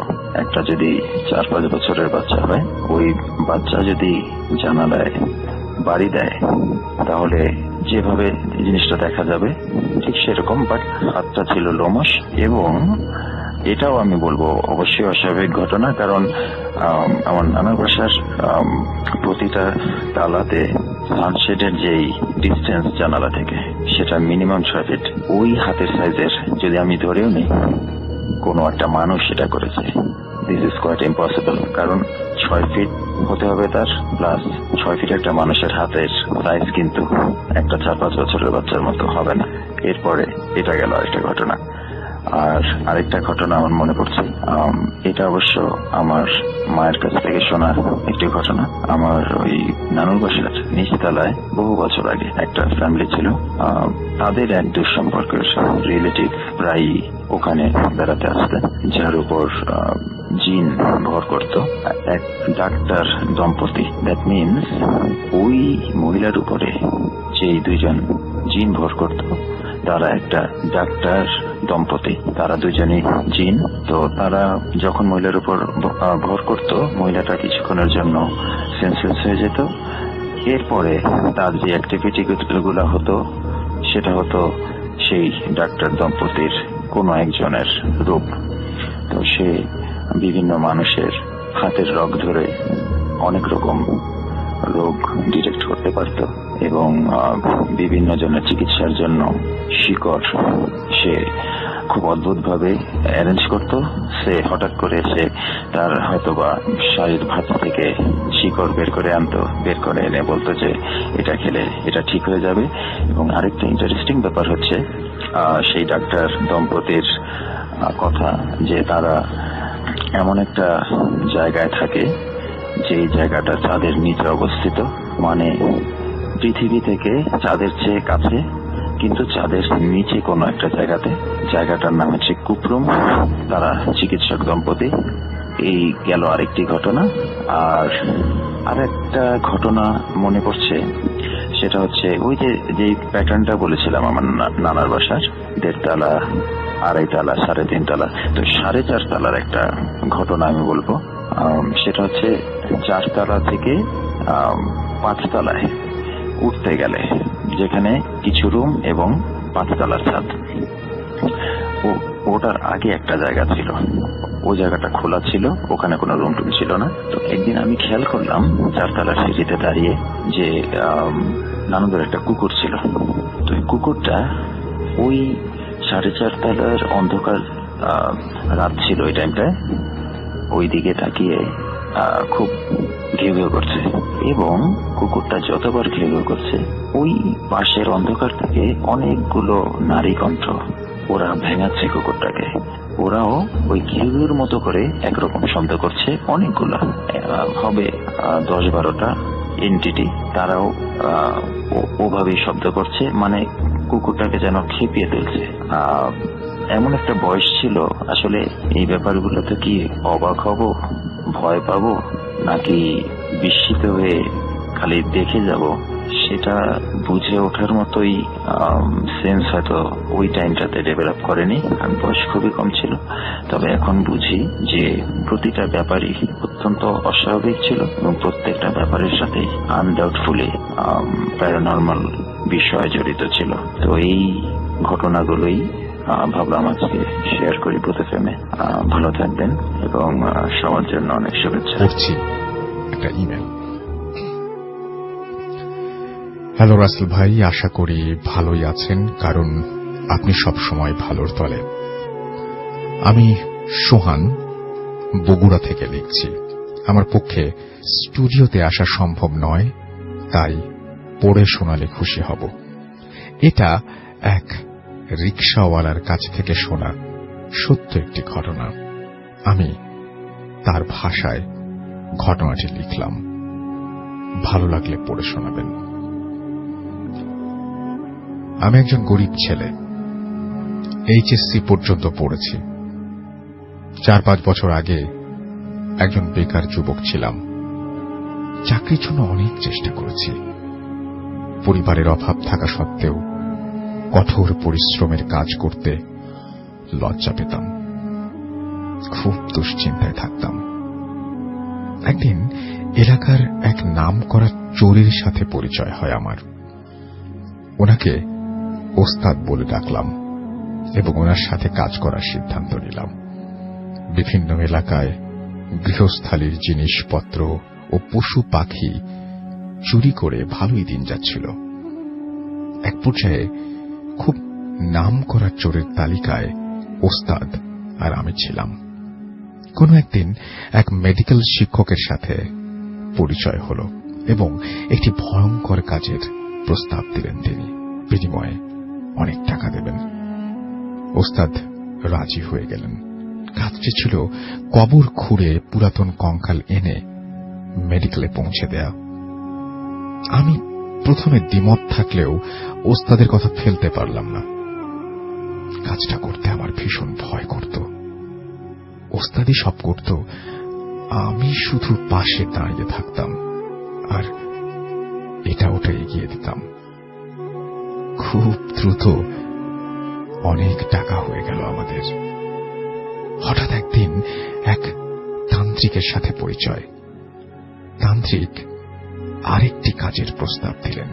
Speaker 7: একটা যদি 4-5 বছরের বাচ্চা হয়, ওই বাচ্চা যদি জানালায় বাড়ি দেয় তাহলে যেভাবে জিনিসটা দেখা যাবে ঠিক সেরকম, বাট হাতটা ছিল লোমশ। এবং এটাও আমি বলবো অবশ্যই অস্বাভাবিক ঘটনা, কারণ আমার নানার বাসার প্রতিটা তালাতে সানশেডের যেই ডিস্টেন্স জানালা থেকে সেটা মিনিমাম 6 ফিট। ওই হাতের সাইজের যদি আমি ধরেও নিই কোনো একটা মানুষ সেটা করেছে, দিস ইজ কোয়াইট ইম্পসিবল। কারণ 6 ফিট হতে হবে তার, প্লাস 6 ফিট একটা মানুষের হাতের সাইজ কিন্তু একটা 4-5 বছরের বাচ্চার মতো হবে না। এরপরে এটা গেল আরেকটা ঘটনা। আর আরেকটা ঘটনা আমার মনে পড়ছে, এটা অবশ্য আমার মায়ের কাছ থেকে শোনা একটি ঘটনা। আমার ওই নানুর বাসার নিচতলায় বহু বছর আগে একটা ফ্যামিলি ছিল। তাদের এক দূর সম্পর্কের রিলেটিভ প্রায় ওখানে বেড়াতে আসতেন, যার উপর জিন ভর করত এক ডাক্তার দম্পতি। দ্যাট মিনস ওই মহিলার উপরে যেই 2জন জিন ভর করত তারা একটা ডাক্তার দম্পতি, তারা 2জনই জিন। তো তারা যখন মহিলার উপর ভর করত, মহিলাটা কিছুক্ষণের জন্য সেন্সলেস হয়ে যেত। এরপরে তার যে অ্যাক্টিভিটি গুলো হতো সেটা হতো সেই ডাক্তার দম্পতির কোনো একজনের রূপ। তো সে বিভিন্ন মানুষের হাতের রগ ধরে অনেক রকম রোগ ডিটেক্ট করতে পারত এবং বিভিন্ন জনের চিকিৎসার জন্য শিকড় সে খুব অদ্ভুত ভাবে অ্যারেঞ্জ করত। সে হঠাৎ করে সে তার হয়তোবা শাড়ির ভাঁজ থেকে শিকড় বের করে আনতো, বের করে এনে বলতো যে এটা খেলে এটা ঠিক হয়ে যাবে। এবং আরেকটা ইন্টারেস্টিং ব্যাপার হচ্ছে সেই ডাক্তার দম্পতির কথা যে তারা এমন একটা জায়গায় থাকে যে জায়গাটা চাঁদের নিচে অবস্থিত, মানে পৃথিবী থেকে চাঁদের চেয়ে কাছে, কিন্তু চাঁদের নিচে কোনো একটা জায়গাতে। জায়গাটার নাম হচ্ছে কুপরুম। তারা চিকিৎসক দম্পতি। এই গেল আরেকটি ঘটনা। আর আরেকটা ঘটনা মনে পড়ছে, সেটা হচ্ছে ওই যে প্যাটার্নটা বলেছিলাম আমার নানার বাসার 1.5 তলা, 2.5 তলা, 3.5 তলা। তো 4.5 তলার একটা ঘটনা আমি বলবো। সেটা হচ্ছে 4 তলা থেকে 5 তলায় উঠতে গেলে, যেখানে কিছু রুম এবং 5 তলার ছাদ, ওটার আগে একটা জায়গা ছিল, ওই জায়গাটা খোলা ছিল, ওখানে কোনো রুম টুম ছিল না। তো একদিন আমি খেয়াল করলাম 4 তলার সিঁড়িতে দাঁড়িয়ে যে নানুদের একটা কুকুর ছিল। তো এই কুকুরটা ওই 4.5 তলার অন্ধকার রাত ছিল ওই টাইমটায়, ওই দিকে তাকিয়ে খুব ঘেউ ঘেউ করছে। এবং কুকুরটা যতবার ঘেউ ঘেউ করছে, ওই পাশের অন্ধকার থেকে অনেকগুলো নারী কণ্ঠ ওরা ভেঙাচ্ছে কুকুরটাকে। ওরাও ওই ঘিউর মতো করে একরকম শব্দ করছে, অনেকগুলা হবে 10-12টা এন্টিটি, তারাও ওভাবেই শব্দ করছে, মানে কুকুরটাকে যেন খেপিয়ে তুলছে। এমন একটা বয়স ছিল, আসলে এই ব্যাপারগুলোতে কি অবাক হব, ভয় পাবো, নাকি বিস্মিত হয়ে খালি দেখে যাব, সেটা বুঝে ওঠার মতোই সেন্স হয়তো ওই টাইমটাতে ডেভেলপ করেনি, কারণ বয়স খুবই কম ছিল। তবে এখন বুঝি যে প্রতিটা ব্যাপারই অত্যন্ত অস্বাভাবিক ছিল এবং প্রত্যেকটা ব্যাপারের সাথে আনডাউটফুলি প্যারানর্মাল বিষয় জড়িত ছিল। তো এই ঘটনাগুলোই ভাবলাম আজকে শেয়ার করি বুথ এফএম-এ। ভালো থাকবেন এবং সবার জন্য অনেক শুভেচ্ছা।
Speaker 1: পড়ছি একটা ইমেল। হ্যালো রাসেল ভাই, আশা করি ভালোই আছেন, কারণ আপনি সব সময় ভালোর তলে। আমি সোহান বগুড়া থেকে লিখছি। আমার পক্ষে স্টুডিওতে আসা সম্ভব নয়, তাই পড়ে শোনালে খুশি হব। এটা এক রিকশাওয়ালার কাছ থেকে শোনা সত্য একটি ঘটনা। আমি তার ভাষায় ঘটনাটি লিখলাম, ভালো লাগলে পড়ে শোনাবেন। আমি একজন গরিব ছেলে, এইচএসসি পর্যন্ত পড়েছি। 4-5 বছর আগে একজন বেকার যুবক ছিলাম। চাকরির জন্য অনেক চেষ্টা করেছি। পরিবারের অভাব থাকা সত্ত্বেও কঠোর পরিশ্রমের কাজ করতে লজ্জা পেতাম, খুব দুশ্চিন্তায় থাকতাম। একদিন এলাকার এক নামকরা চোরের সাথে পরিচয় হয় আমার। ওনাকে ওস্তাদ বলে ডাকলাম এবং ওনার সাথে কাজ করার সিদ্ধান্ত নিলাম। বিভিন্ন এলাকায় গৃহস্থালির জিনিসপত্র ও পশু পাখি চুরি করে ভালোই দিন যাচ্ছিল। এক পর্যায়ে খুব নামকরা চোরের তালিকায় ওস্তাদ আর আমি ছিলাম। কোন একদিন এক মেডিকেল শিক্ষকের সাথে পরিচয় হল এবং একটি ভয়ঙ্কর কাজের প্রস্তাব দিলেন তিনি। বিনিময়ে অনেক টাকা দেবেন। ওস্তাদ রাজি হয়ে গেলেন। কাজটি ছিল কবর খুঁড়ে পুরাতন কঙ্কাল এনে মেডিকেলে পৌঁছে দেয়া। আমি প্রথমে দ্বিমত থাকলেও ওস্তাদের কথা ফেলতে পারলাম না। কাজটা করতে আমার ভীষণ ভয় করত। ওস্তাদই সব করত, আমি শুধু পাশে দাঁড়িয়ে থাকতাম আর এটা ওটা এগিয়ে দিতাম। খুব দ্রুত অনেক টাকা হয়ে গেল আমাদের। হঠাৎ একদিন এক তান্ত্রিকের সাথে পরিচয়। তান্ত্রিক আরেকটি কাজের প্রস্তাব দিলেন,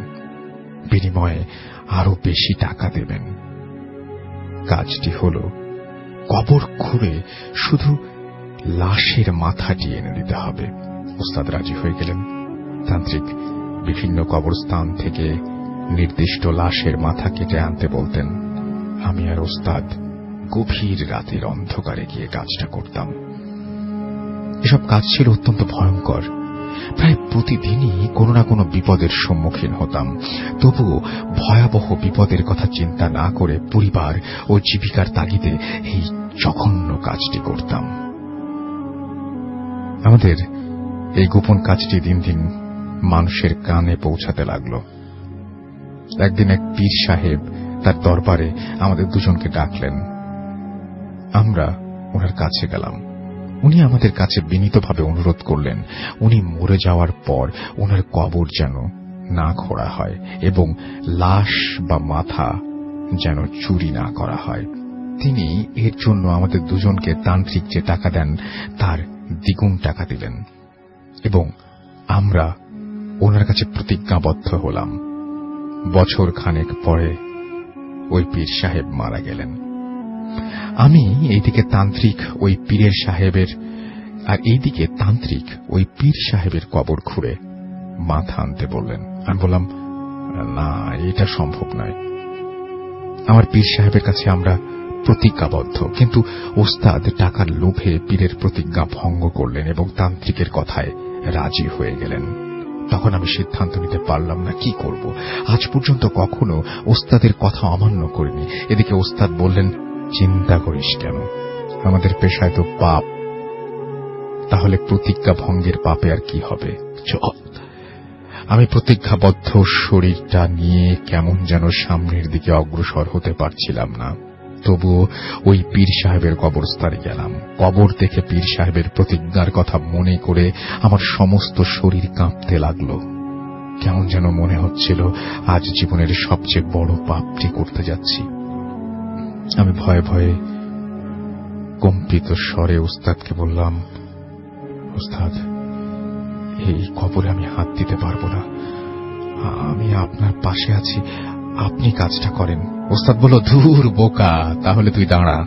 Speaker 1: বিনিময়ে আরো বেশি টাকা দেবেন। কাজটি হল কবর খুঁড়ে শুধু লাশের মাথাটি এনে দিতে হবে। ওস্তাদ রাজি হয়ে গেলেন। তান্ত্রিক বিভিন্ন কবরস্থান থেকে নির্দিষ্ট লাশের মাথা কেটে আনতে বলতেন। আমি আর ওস্তাদ গভীর রাতের অন্ধকারে গিয়ে কাজটা করতাম। এসব কাজ ছিল অত্যন্ত ভয়ঙ্কর। প্রায় প্রতিদিনই কোনো না কোনো বিপদের সম্মুখীন হতাম। তবুও ভয়াবহ বিপদের কথা চিন্তা না করে পরিবার ও জীবিকার তাগিদে এই জঘন্য কাজটি করতাম। আমাদের এই গোপন কাজটি দিন দিন মানুষের কানে পৌঁছাতে লাগলো। একদিন এক পীর সাহেব তার দরবারে আমাদের দুজনকে ডাকলেন। আমরা ওনার কাছে গেলাম। উনি আমাদের কাছে বিনীতভাবে অনুরোধ করলেন, উনি মরে যাওয়ার পর ওনার কবর যেন না খোঁড়া হয় এবং লাশ বা মাথা যেন চুরি না করা হয়। তিনি এর জন্য আমাদের দুজনকে তান্ত্রিক যে টাকা দেন তার দ্বিগুণ টাকা দিলেন এবং আমরা ওনার কাছে প্রতিজ্ঞাবদ্ধ হলাম। বছর খানেক পরে ওই পীর সাহেব মারা গেলেন। আমি এইদিকে তান্ত্রিক ওই পীরের সাহেবের আর এইদিকে তান্ত্রিক ওই পীর সাহেবের কবর খুঁড়ে মাথা আনতে বললেন। আমি বললাম, না, এটা সম্ভব নয়। আমার পীর সাহেবের কাছে আমরা প্রতিজ্ঞাবদ্ধ, কিন্তু ওস্তাদ টাকার লোভে পীরের প্রতিজ্ঞা ভঙ্গ করলেন এবং তান্ত্রিকের কথায় রাজি হয়ে গেলেন। তখন আমি সিদ্ধান্ত নিতে পারলাম না কি করব। আজ পর্যন্ত কখনো ওস্তাদের কথা অমান্য করিনি। এদিকে ওস্তাদ বললেন, চিন্তা করিস কেন, আমাদের পেশায় তো পাপ, তাহলে প্রতিজ্ঞা ভঙ্গের পাপে আর কি হবে? চল। আমি প্রতিজ্ঞাবদ্ধ শরীরটা নিয়ে কেমন যেন সামনের দিকে অগ্রসর হতে পারছিলাম না। তবুও ওই পীর সাহেবের কবরস্থানে গেলাম। কবর দেখে পীর সাহেবের প্রতিজ্ঞার কথা মনে করে আমার সমস্ত শরীর কাঁপতে লাগলো। কেমন যেন মনে হচ্ছিল আজ জীবনের সবচেয়ে বড় পাপটি করতে যাচ্ছি। আমি ভয়ে ভয়ে কম্পিত স্বরে উস্তাদকে বললাম, উস্তাদ, এই কবরে আমি হাত দিতে পারবো না, আমি আপনার পাশে আছি, আপনি কাজটা করেন। ওস্তাদ বলল, ধুর বোকা, তাহলে তুই দাঁড়া,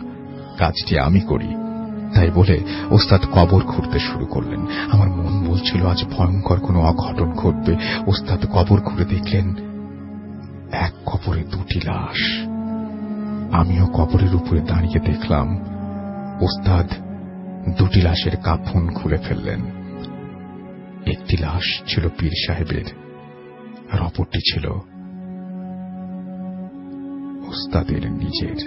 Speaker 1: কাজটি আমি করি। তাই বলে ওস্তাদ কবর খুঁড়তে শুরু করলেন। আমার মন বলছিল আজ ভয়ঙ্কর কোনো অঘটন ঘটবে। ওস্তাদ কবর খুঁড়ে দেখলেন এক কবরে দুটি লাশ। আমিও কবরের উপরে দাঁড়িয়ে দেখলাম ওস্তাদ দুটি লাশের কাফন খুলে ফেললেন। একটি লাশ ছিল পীর সাহেবের, আর অপরটি ছিল ওস্তাদের নিজের।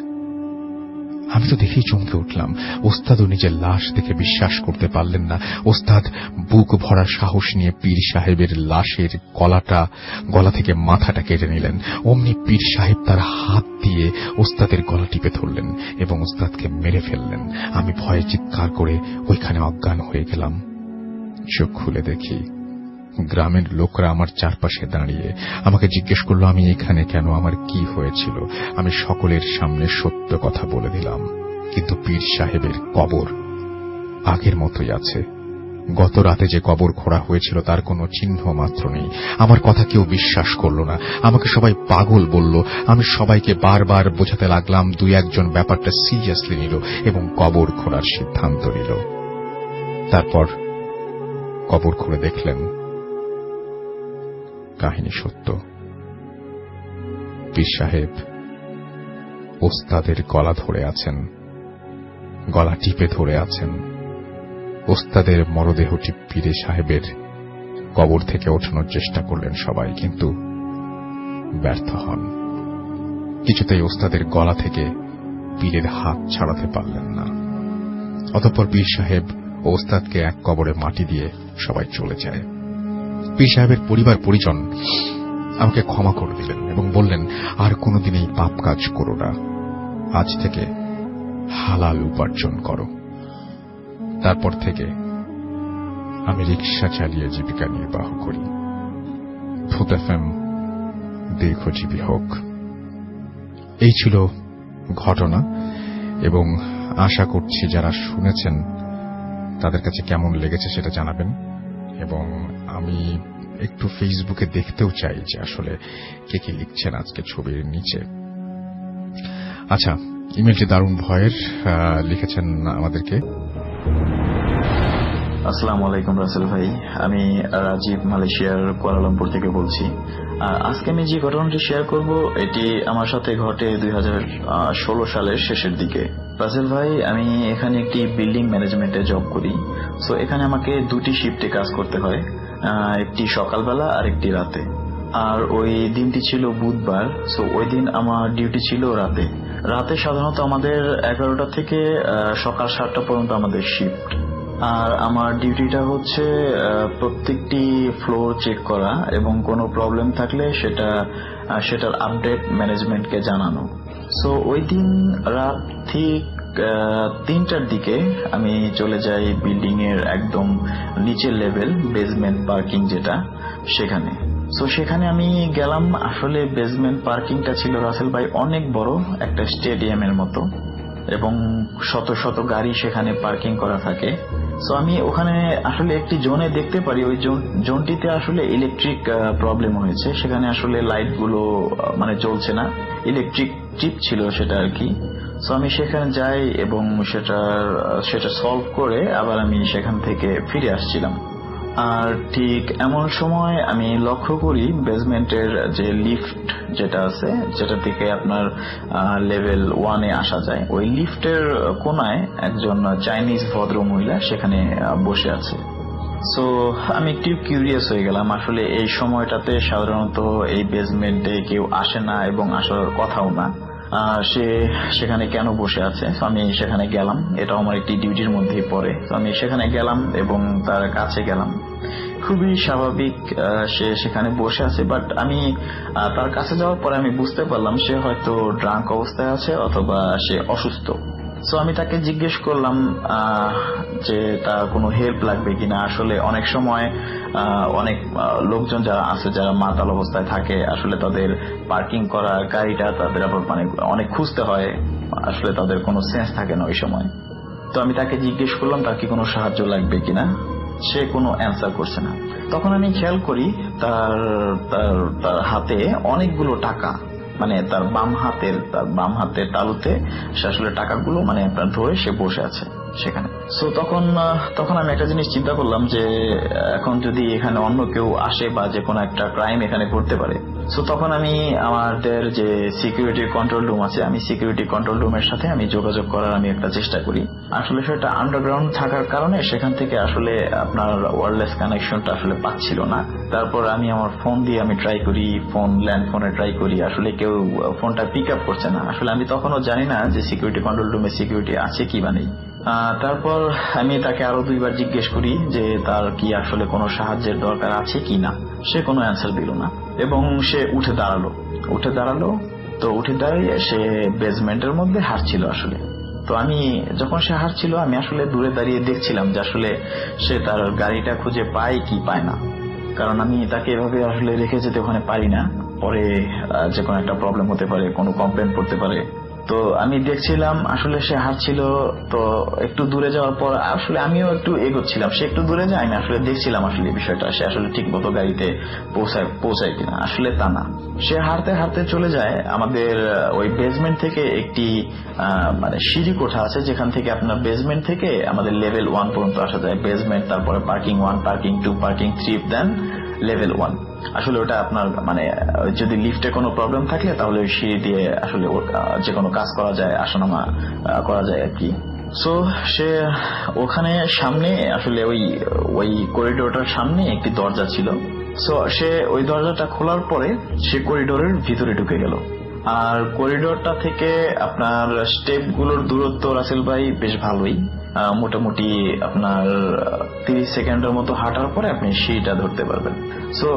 Speaker 1: আমি তো দেখেই চমকে উঠলাম। ওস্তাদও নিজের লাশ দেখে বিশ্বাস করতে পারলেন না। ওস্তাদ বুক ভরা সাহস নিয়ে পীর সাহেবের লাশের গলা থেকে মাথাটা কেটে নিলেন। অমনি পীর সাহেব তার হাত দিয়ে ওস্তাদের গলা টিপে ধরলেন এবং ওস্তাদকে মেরে ফেললেন। আমি ভয়ে চিৎকার করে ওইখানে অজ্ঞান হয়ে গেলাম। চোখ খুলে দেখি গ্রামের লোকরা আমার চারপাশে দাঁড়িয়ে আমাকে জিজ্ঞেস করলো আমি এখানে কেন, আমার কি হয়েছিল। আমি সকলের সামনে সত্য কথা বলে দিলাম। কিন্তু পীর সাহেবের কবর আগের মতোই আছে। গত রাতে যে কবর খোঁড়া হয়েছিল তার কোনো চিহ্ন মাত্র নেই। আমার কথা কেউ বিশ্বাস করলো না, আমাকে সবাই পাগল বলল। আমি সবাইকে বারবার বোঝাতে লাগলাম। দুই একজন ব্যাপারটা সিরিয়াসলি নিল এবং কবর খোঁড়ার সিদ্ধান্ত নিল। তারপর কবর খুঁড়ে দেখলেন কাহিনী সত্য। পীর সাহেব ওস্তাদের গলা ধরে আছেন, গলা টিপে ধরে আছেন। ওস্তাদের মরদেহটি পীর সাহেবের কবর থেকে ওঠানোর চেষ্টা করলেন সবাই, কিন্তু ব্যর্থ হন। কিছুতেই ওস্তাদের গলা থেকে পীরের হাত ছাড়াতে পারলেন না। অতঃপর পীর সাহেব ও ওস্তাদকে এক কবরে মাটি দিয়ে সবাই চলে যায়। পীর সাহেবের পরিবার পরিজন আমাকে ক্ষমা করে দিলেন এবং বললেন, আর কোনোদিন এই পাপ কাজ করো না, আজ থেকে হালাল উপার্জন করো। তারপর থেকে আমি রিকশা চালিয়ে জীবিকা নির্বাহ করি। ভূত এফএম দীর্ঘজীবী হোক। এই ছিল ঘটনা এবং আশা করছি যারা শুনেছেন তাদের কাছে কেমন লেগেছে সেটা জানাবেন। এবং আমি একটু ফেসবুকে দেখতেও চাই যে আসলে কে কি লিখছেন আজকে ছবির নিচে। আচ্ছা, ইমেলটি দারুণ ভয়ের লিখেছেন আমাদেরকে।
Speaker 8: আসসালামু আলাইকুম রাসেল ভাই, আমি রাজীব মালয়েশিয়ার কুয়ালালামপুর থেকে বলছি। আজকে আমি যে ঘটনাটি শেয়ার করব এটি আমার সাথে ঘটে 2016 সালের শেষের দিকে। রাসেল ভাই, আমি এখানে একটি বিল্ডিং ম্যানেজমেন্টে জব করি। সো এখানে আমাকে দুটি শিফটে কাজ করতে হয়, একটি সকালবেলা আর একটি রাতে। আর ওই দিনটি ছিল বুধবার। সো ওই দিন আমার ডিউটি ছিল রাতে। রাতে সাধারণত আমাদের 11টা থেকে সকাল 7টা পর্যন্ত আমাদের শিফট। আর আমার ডিউটিটা হচ্ছে প্রত্যেকটি ফ্লোর চেক করা এবং কোনো প্রবলেম থাকলে সেটার আপডেট ম্যানেজমেন্টকে জানানো। সো ওই দিন রাত ঠিক 3টার দিকে আমি চলে যাই বিল্ডিং এর একদম নিচের লেভেল, বেসমেন্ট পার্কিং যেটা, সেখানে। সো সেখানে আমি গেলাম। আসলে বেসমেন্ট পার্কিংটা ছিল রাসেল ভাই অনেক বড়, একটা স্টেডিয়ামের মতো, এবং শত শত গাড়ি সেখানে পার্কিং করা থাকে। সো আমি ওখানে আসলে একটি জোনে দেখতে পারি ওই জোনটিতে আসলে ইলেকট্রিক প্রবলেম হয়েছে। সেখানে আসলে লাইটগুলো জ্বলছে না, ইলেকট্রিক চিপ ছিল সেটা আর কি। সো আমি সেখানে যাই এবং সেটা সলভ করে আবার আমি সেখান থেকে ফিরে আসছিলাম। আর ঠিক এমন সময় আমি লক্ষ্য করি বেসমেন্টের যে লিফট যেটা আছে, যেটা থেকে আপনার লেভেল 1-এ আসা যায়, ওই লিফটের কোনায় একজন চাইনিজ ভদ্র মহিলা সেখানে বসে আছে। সো আমি একটু কিউরিয়াস হয়ে গেলাম। আসলে এই সময়টাতে সাধারণত এই বেসমেন্টে কেউ আসে না এবং আসার কথাও না। সে সেখানে কেন বসে আছে। তো আমি সেখানে গেলাম, এটাও আমার একটি ডিউটির মধ্যেই পড়ে। তো আমি সেখানে গেলাম এবং তার কাছে গেলাম। খুবই স্বাভাবিক, সে সেখানে বসে আছে, বাট আমি তার কাছে যাওয়ার পরে আমি বুঝতে পারলাম সে হয়তো ড্রাঙ্ক অবস্থায় আছে অথবা সে অসুস্থ। সো আমি তাকে জিজ্ঞেস করলাম যে তার কোনো হেল্প লাগবে কিনা। আসলে অনেক সময় অনেক লোকজন যারা আছে, যারা মাতাল অবস্থায় থাকে, আসলে তাদের পার্কিং করা গাড়িটা তাদের আবার মানে অনেক খুঁজতে হয়, আসলে তাদের কোনো সেন্স থাকে না ওই সময়। তো আমি তাকে জিজ্ঞেস করলাম তার কি কোনো সাহায্য লাগবে কিনা। সে কোনো অ্যান্সার করছে না। তখন আমি খেয়াল করি তার তার তার হাতে অনেকগুলো টাকা, মানে তার বাম হাতের তালুতে সে আসলে টাকাগুলো মানে আপনার ধরে সে বসে আছে সেখানে। সো তখন আমি একটা জিনিস চিন্তা করলাম যে এখন যদি এখানে অন্য কেউ আসে বা যে কোনো একটা ক্রাইম এখানে ঘটতে পারে। সো তখন আমি আমাদের যে সিকিউরিটি কন্ট্রোল রুম আছে, আমি সিকিউরিটি কন্ট্রোল রুমের সাথে আমি যোগাযোগ করার আমি একটা চেষ্টা করি। আসলে সেটা আন্ডারগ্রাউন্ড থাকার কারণে সেখান থেকে আসলে আপনার ওয়্যারলেস কানেকশনটা আসলে পাচ্ছিল না। তারপর আমি আমার ফোন দিয়ে আমি ট্রাই করি, ল্যান্ড ফোনে ট্রাই করি, আসলে কেউ ফোনটা পিক আপ করছে না। আসলে আমি তখনও জানি না যে সিকিউরিটি কন্ট্রোল রুমে সিকিউরিটি আছে কি বা নেই। তারপর আমি তাকে আরো 2 বার জিজ্ঞেস করি যে তার কি আসলে কোনো সাহায্যের দরকার আছে কি না। সে কোনো অ্যান্সার দিল না এবং সে উঠে দাঁড়ালো। তো উঠে দাঁড়িয়ে সে বেসমেন্টের মধ্যে হাঁটছিল আসলে। তো আমি যখন সে হাঁটছিল আমি আসলে দূরে দাঁড়িয়ে দেখছিলাম যে আসলে সে তার গাড়িটা খুঁজে পায় কি পায় না, কারণ আমি তাকে এভাবে আসলে রেখে যেতে ওখানে পারি না। পরে যে কোনো একটা প্রবলেম হতে পারে, কোনো কমপ্লেন করতে পারে। তো আমি দেখছিলাম আসলে সে হাঁটছিল। তো একটু দূরে যাওয়ার পর আসলে আমিও একটু এগোচ্ছিলাম, সে একটু দূরে যায়, আমি আসলে দেখছিলাম আসলে এই বিষয়টা সে আসলে ঠিক মতো গাড়িতে পৌঁছায় কিনা। আসলে তা না, সে হাঁটতে হাঁটতে চলে যায় আমাদের ওই বেসমেন্ট থেকে একটি মানে সিঁড়ি কোঠা আছে, যেখান থেকে আপনার বেসমেন্ট থেকে আমাদের লেভেল 1 পর্যন্ত আসা যায়। বেসমেন্ট, তারপরে পার্কিং 1, পার্কিং 2, পার্কিং 3, দেন লেভেল 1। আসলে ওটা আপনার মানে যদি লিফটে কোনো প্রবলেম থাকলে তাহলে ওই সিঁড়ি দিয়ে আসলে যে কোনো কাজ করা যায়, আসানামা করা যায় আর কি। সো সে ওখানে সামনে আসলে ওই করিডোরটার সামনে একটি দরজা ছিল। সো সে ওই দরজাটা খোলার পরে সে করিডোরের ভিতরে ঢুকে গেল। আর করিডোরটা থেকে আপনার স্টেপ গুলোর দূরত্ব রাসেল ভাই বেশ ভালোই, মোটামুটি আপনার 30 সেকেন্ডের মতো হাঁটার পরে আপনি সিঁড়িটা ধরতে পারবেন। সো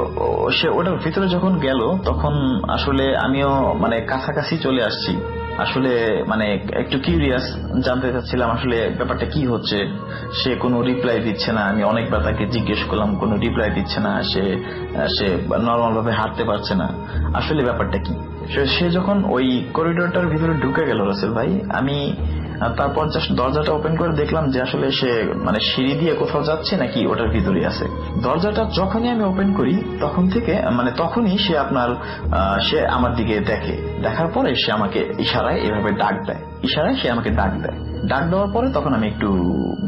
Speaker 8: সে ওটার ভিতরে যখন গেল তখন আসলে আমিও মানে কাছাকাছি চলে আসছি। আসলে মানে একটু কিউরিয়াস, জানতে চাচ্ছিলাম আসলে ব্যাপারটা কি হচ্ছে। সে কোনো রিপ্লাই দিচ্ছে না, আমি অনেকবার তাকে জিজ্ঞেস করলাম, কোনো রিপ্লাই দিচ্ছে না। সে নর্মাল ভাবে হাঁটতে পারছে না, আসলে ব্যাপারটা কি। সে যখন ওই করিডোরটার ভিতরে ঢুকে গেল রাসেল ভাই, আমি তারপর জাস্ট দরজাটা ওপেন করে দেখলাম যে আসলে সে মানে সিঁড়ি দিয়ে কোথাও যাচ্ছে নাকি ওটার ভিতরে আছে। দরজাটা যখনই আমি ওপেন করি তখনই সে আমার দিকে দেখে। দেখার পরে সে আমাকে ইশারায় এভাবে ডাক দেয়, ডাক দেওয়ার পরে তখন আমি একটু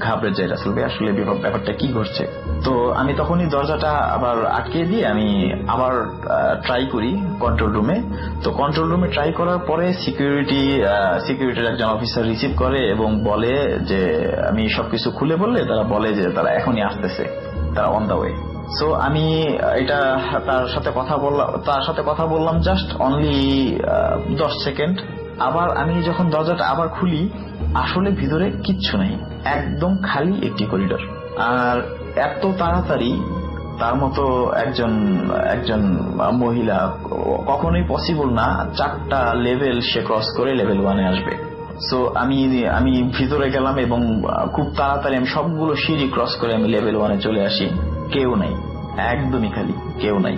Speaker 8: ঘাবড়ে যাই রাসেল ভাই, আসলে ব্যাপারটা কি ঘটছে। তো আমি তখনই দরজাটা আবার আটকে দিয়ে আমি আবার ট্রাই করি কন্ট্রোল রুমে। তো কন্ট্রোল রুমে ট্রাই করার পরে সিকিউরিটির একজন অফিসার রিসিভ করে এবং বলে যে আমি সবকিছু খুলে বললে তারা বলে যে তারা এখনই আসতেছে, তারা অন দা ওয়ে। সো আমি এটা তার সাথে কথা বললাম জাস্ট অনলি 10 সেকেন্ড। আবার আমি যখন দরজাটা আবার খুলি আসলে ভিতরে কিচ্ছু নেই, একদম খালি একটি করিডোর। আর এত তাড়াতাড়ি তার মতো একজন মহিলা কখনোই পসিবল না 4টা লেভেল সে ক্রস করে লেভেল 1-এ আসবে। সো আমি ভিতরে গেলাম এবং খুব তাড়াতাড়ি আমি সবগুলো সিঁড়ি ক্রস করে আমি লেভেল 1-এ চলে আসি। কেউ নাই, একদমই খালি, কেউ নাই।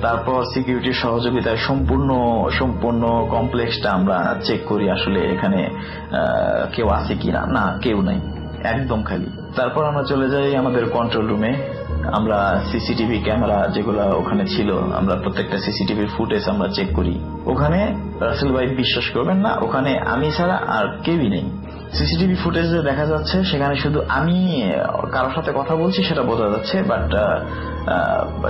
Speaker 8: তারপর সিকিউরিটির সহযোগিতায় সম্পূর্ণ কমপ্লেক্সটা আমরা চেক করি আসলে এখানে কেউ আছে কিনা। না, কেউ নাই, একদম খালি। তারপর আমরা চলে যাই আমাদের কন্ট্রোল রুমে। আমরা সিসিটিভি ক্যামেরা যেগুলো ওখানে ছিল, আমরা প্রত্যেকটা সিসিটিভির ফুটেজ আমরা চেক করি। ওখানে রাসেল ভাই বিশ্বাস করবেন না, ওখানে আমি ছাড়া আর কেউই নেই। সিসিটিভি ফুটেজে দেখা যাচ্ছে সেখানে শুধু আমি কারোর সাথে কথা বলছি সেটা বোঝা যাচ্ছে, বাট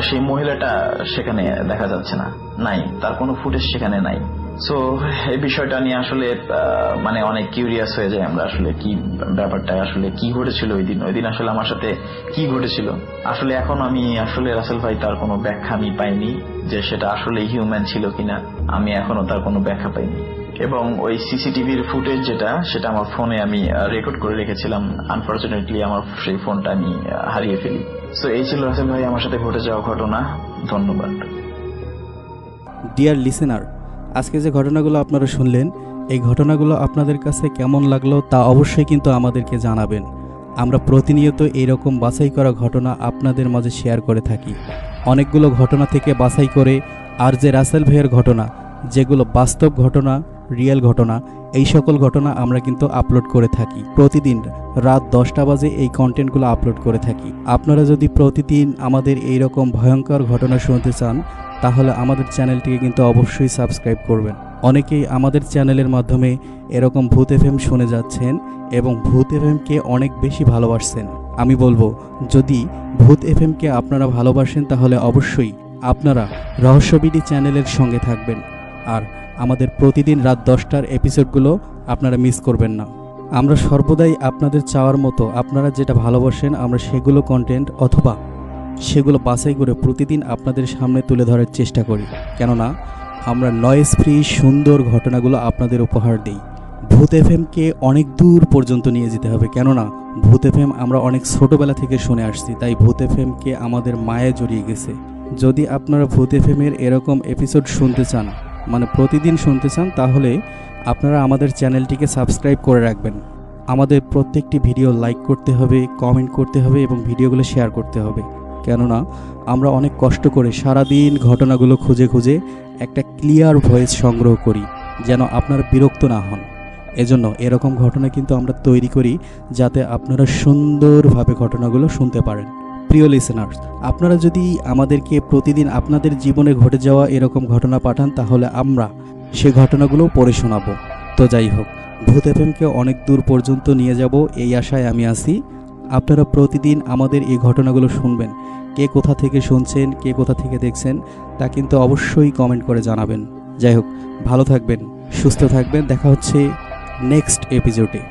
Speaker 8: সেই মহিলাটা সেখানে দেখা যাচ্ছে না, নাই, তার কোনো ফুটেজ সেখানে নাই। সো এই বিষয়টা নিয়ে আসলে মানে অনেক কিউরিয়াস হয়ে যায় আমরা, আসলে কি ব্যাপারটা, আসলে কি ঘটেছিল ওই দিন আসলে আমার সাথে কি ঘটেছিল। আসলে এখন আমি আসলে রাসেল ভাই তার কোনো ব্যাখ্যা আমি পাইনি যে সেটা আসলে হিউম্যান ছিল কিনা, আমি এখনো তার কোনো ব্যাখ্যা পাইনি। এবং ওই সিসিটিভির ফুটেজ সেটা আমার ফোনে আমি রেকর্ড করে রেখেছিলাম। আনফরচুনেটলি আমার সেই ফোনটা আমি হারিয়ে ফেলি। সো এই ছিল রাসেল ভাই আমার সাথে ঘটে যাওয়া ঘটনা। ধন্যবাদ।
Speaker 9: ডিয়ার লিসেনার, আজকে যে ঘটনাগুলো আপনারা শুনলেন, এই ঘটনাগুলো আপনাদের কাছে কেমন লাগলো তা অবশ্যই কিন্তু আমাদেরকে জানাবেন। আমরা প্রতিনিয়ত এইরকম বাছাই করা ঘটনা আপনাদের মাঝে শেয়ার করে থাকি। অনেকগুলো ঘটনা থেকে বাছাই করে আর যে রাসেল ভাইয়ের ঘটনা, যেগুলো বাস্তব ঘটনা, রিয়েল ঘটনা, এই সকল ঘটনা আমরা কিন্তু আপলোড করে থাকি। প্রতিদিন রাত 10টা বাজে এই কন্টেন্টগুলো আপলোড করে থাকি। আপনারা যদি প্রতিদিন আমাদের এইরকম ভয়ঙ্কর ঘটনা শুনতে চান, তাহলে আমাদের চ্যানেলটিকে কিন্তু অবশ্যই সাবস্ক্রাইব করবেন। অনেকেই আমাদের চ্যানেলের মাধ্যমে এরকম ভূত এফএম শুনে যাচ্ছেন এবং ভূত এফএমকে অনেক বেশি ভালোবাসছেন। আমি বলবো, যদি ভূত এফএমকে আপনারা ভালোবাসেন তাহলে অবশ্যই আপনারা রহস্যবিডি চ্যানেলের সঙ্গে থাকবেন। আর আমাদের প্রতিদিন রাত 10টার এপিসোডগুলো আপনারা মিস করবেন না। আমরা সর্বদাই আপনাদের চাওয়ার মতো আপনারা যেটা ভালোবাসেন আমরা সেগুলো কন্টেন্ট অথবা সেগুলো বাছাই করে প্রতিদিন আপনাদের সামনে তুলে ধরার চেষ্টা করি। কেননা আমরা নয়েজ ফ্রি সুন্দর ঘটনাগুলো আপনাদের উপহার দিই। ভূত এফএমকে অনেক দূর পর্যন্ত নিয়ে যেতে হবে, কেননা ভূত এফএম আমরা অনেক ছোটোবেলা থেকে শুনে আসছি, তাই ভূত এফএমকে আমাদের মায়ে জড়িয়ে গেছে। যদি আপনারা ভূত এফএমের এরকম এপিসোড শুনতে চান, মানে প্রতিদিন শুনতে চান, তাহলে আপনারা আমাদের চ্যানেলটিকে সাবস্ক্রাইব করে রাখবেন। আমাদের প্রত্যেকটি ভিডিও লাইক করতে হবে, কমেন্ট করতে হবে এবং ভিডিওগুলো শেয়ার করতে হবে। কেননা আমরা অনেক কষ্ট করে সারাদিন ঘটনাগুলো খুঁজে খুঁজে একটা ক্লিয়ার ভয়েস সংগ্রহ করি, যেন আপনারা বিরক্ত না হন। এজন্য এরকম ঘটনা কিন্তু আমরা তৈরি করি যাতে আপনারা সুন্দরভাবে ঘটনাগুলো শুনতে পারেন। প্রিয় লিসেনার্স, আপনারা যদি আমাদেরকে প্রতিদিন আপনাদের জীবনে ঘটে যাওয়া এরকম ঘটনা পাঠান, তাহলে আমরা সে ঘটনাগুলো পড়ে শোনাবো। তো যাই হোক, ভূত এফএমকে অনেক দূর পর্যন্ত নিয়ে যাব এই আশায় আমি আছি। আপনারা প্রতিদিন আমাদের এই ঘটনাগুলো শুনবেন। কে কোথা থেকে শুনছেন, কে কোথা থেকে দেখছেন তা কিন্তু অবশ্যই কমেন্ট করে জানাবেন। যাই হোক, ভালো থাকবেন, সুস্থ থাকবেন। দেখা হচ্ছে নেক্সট এপিসোডে।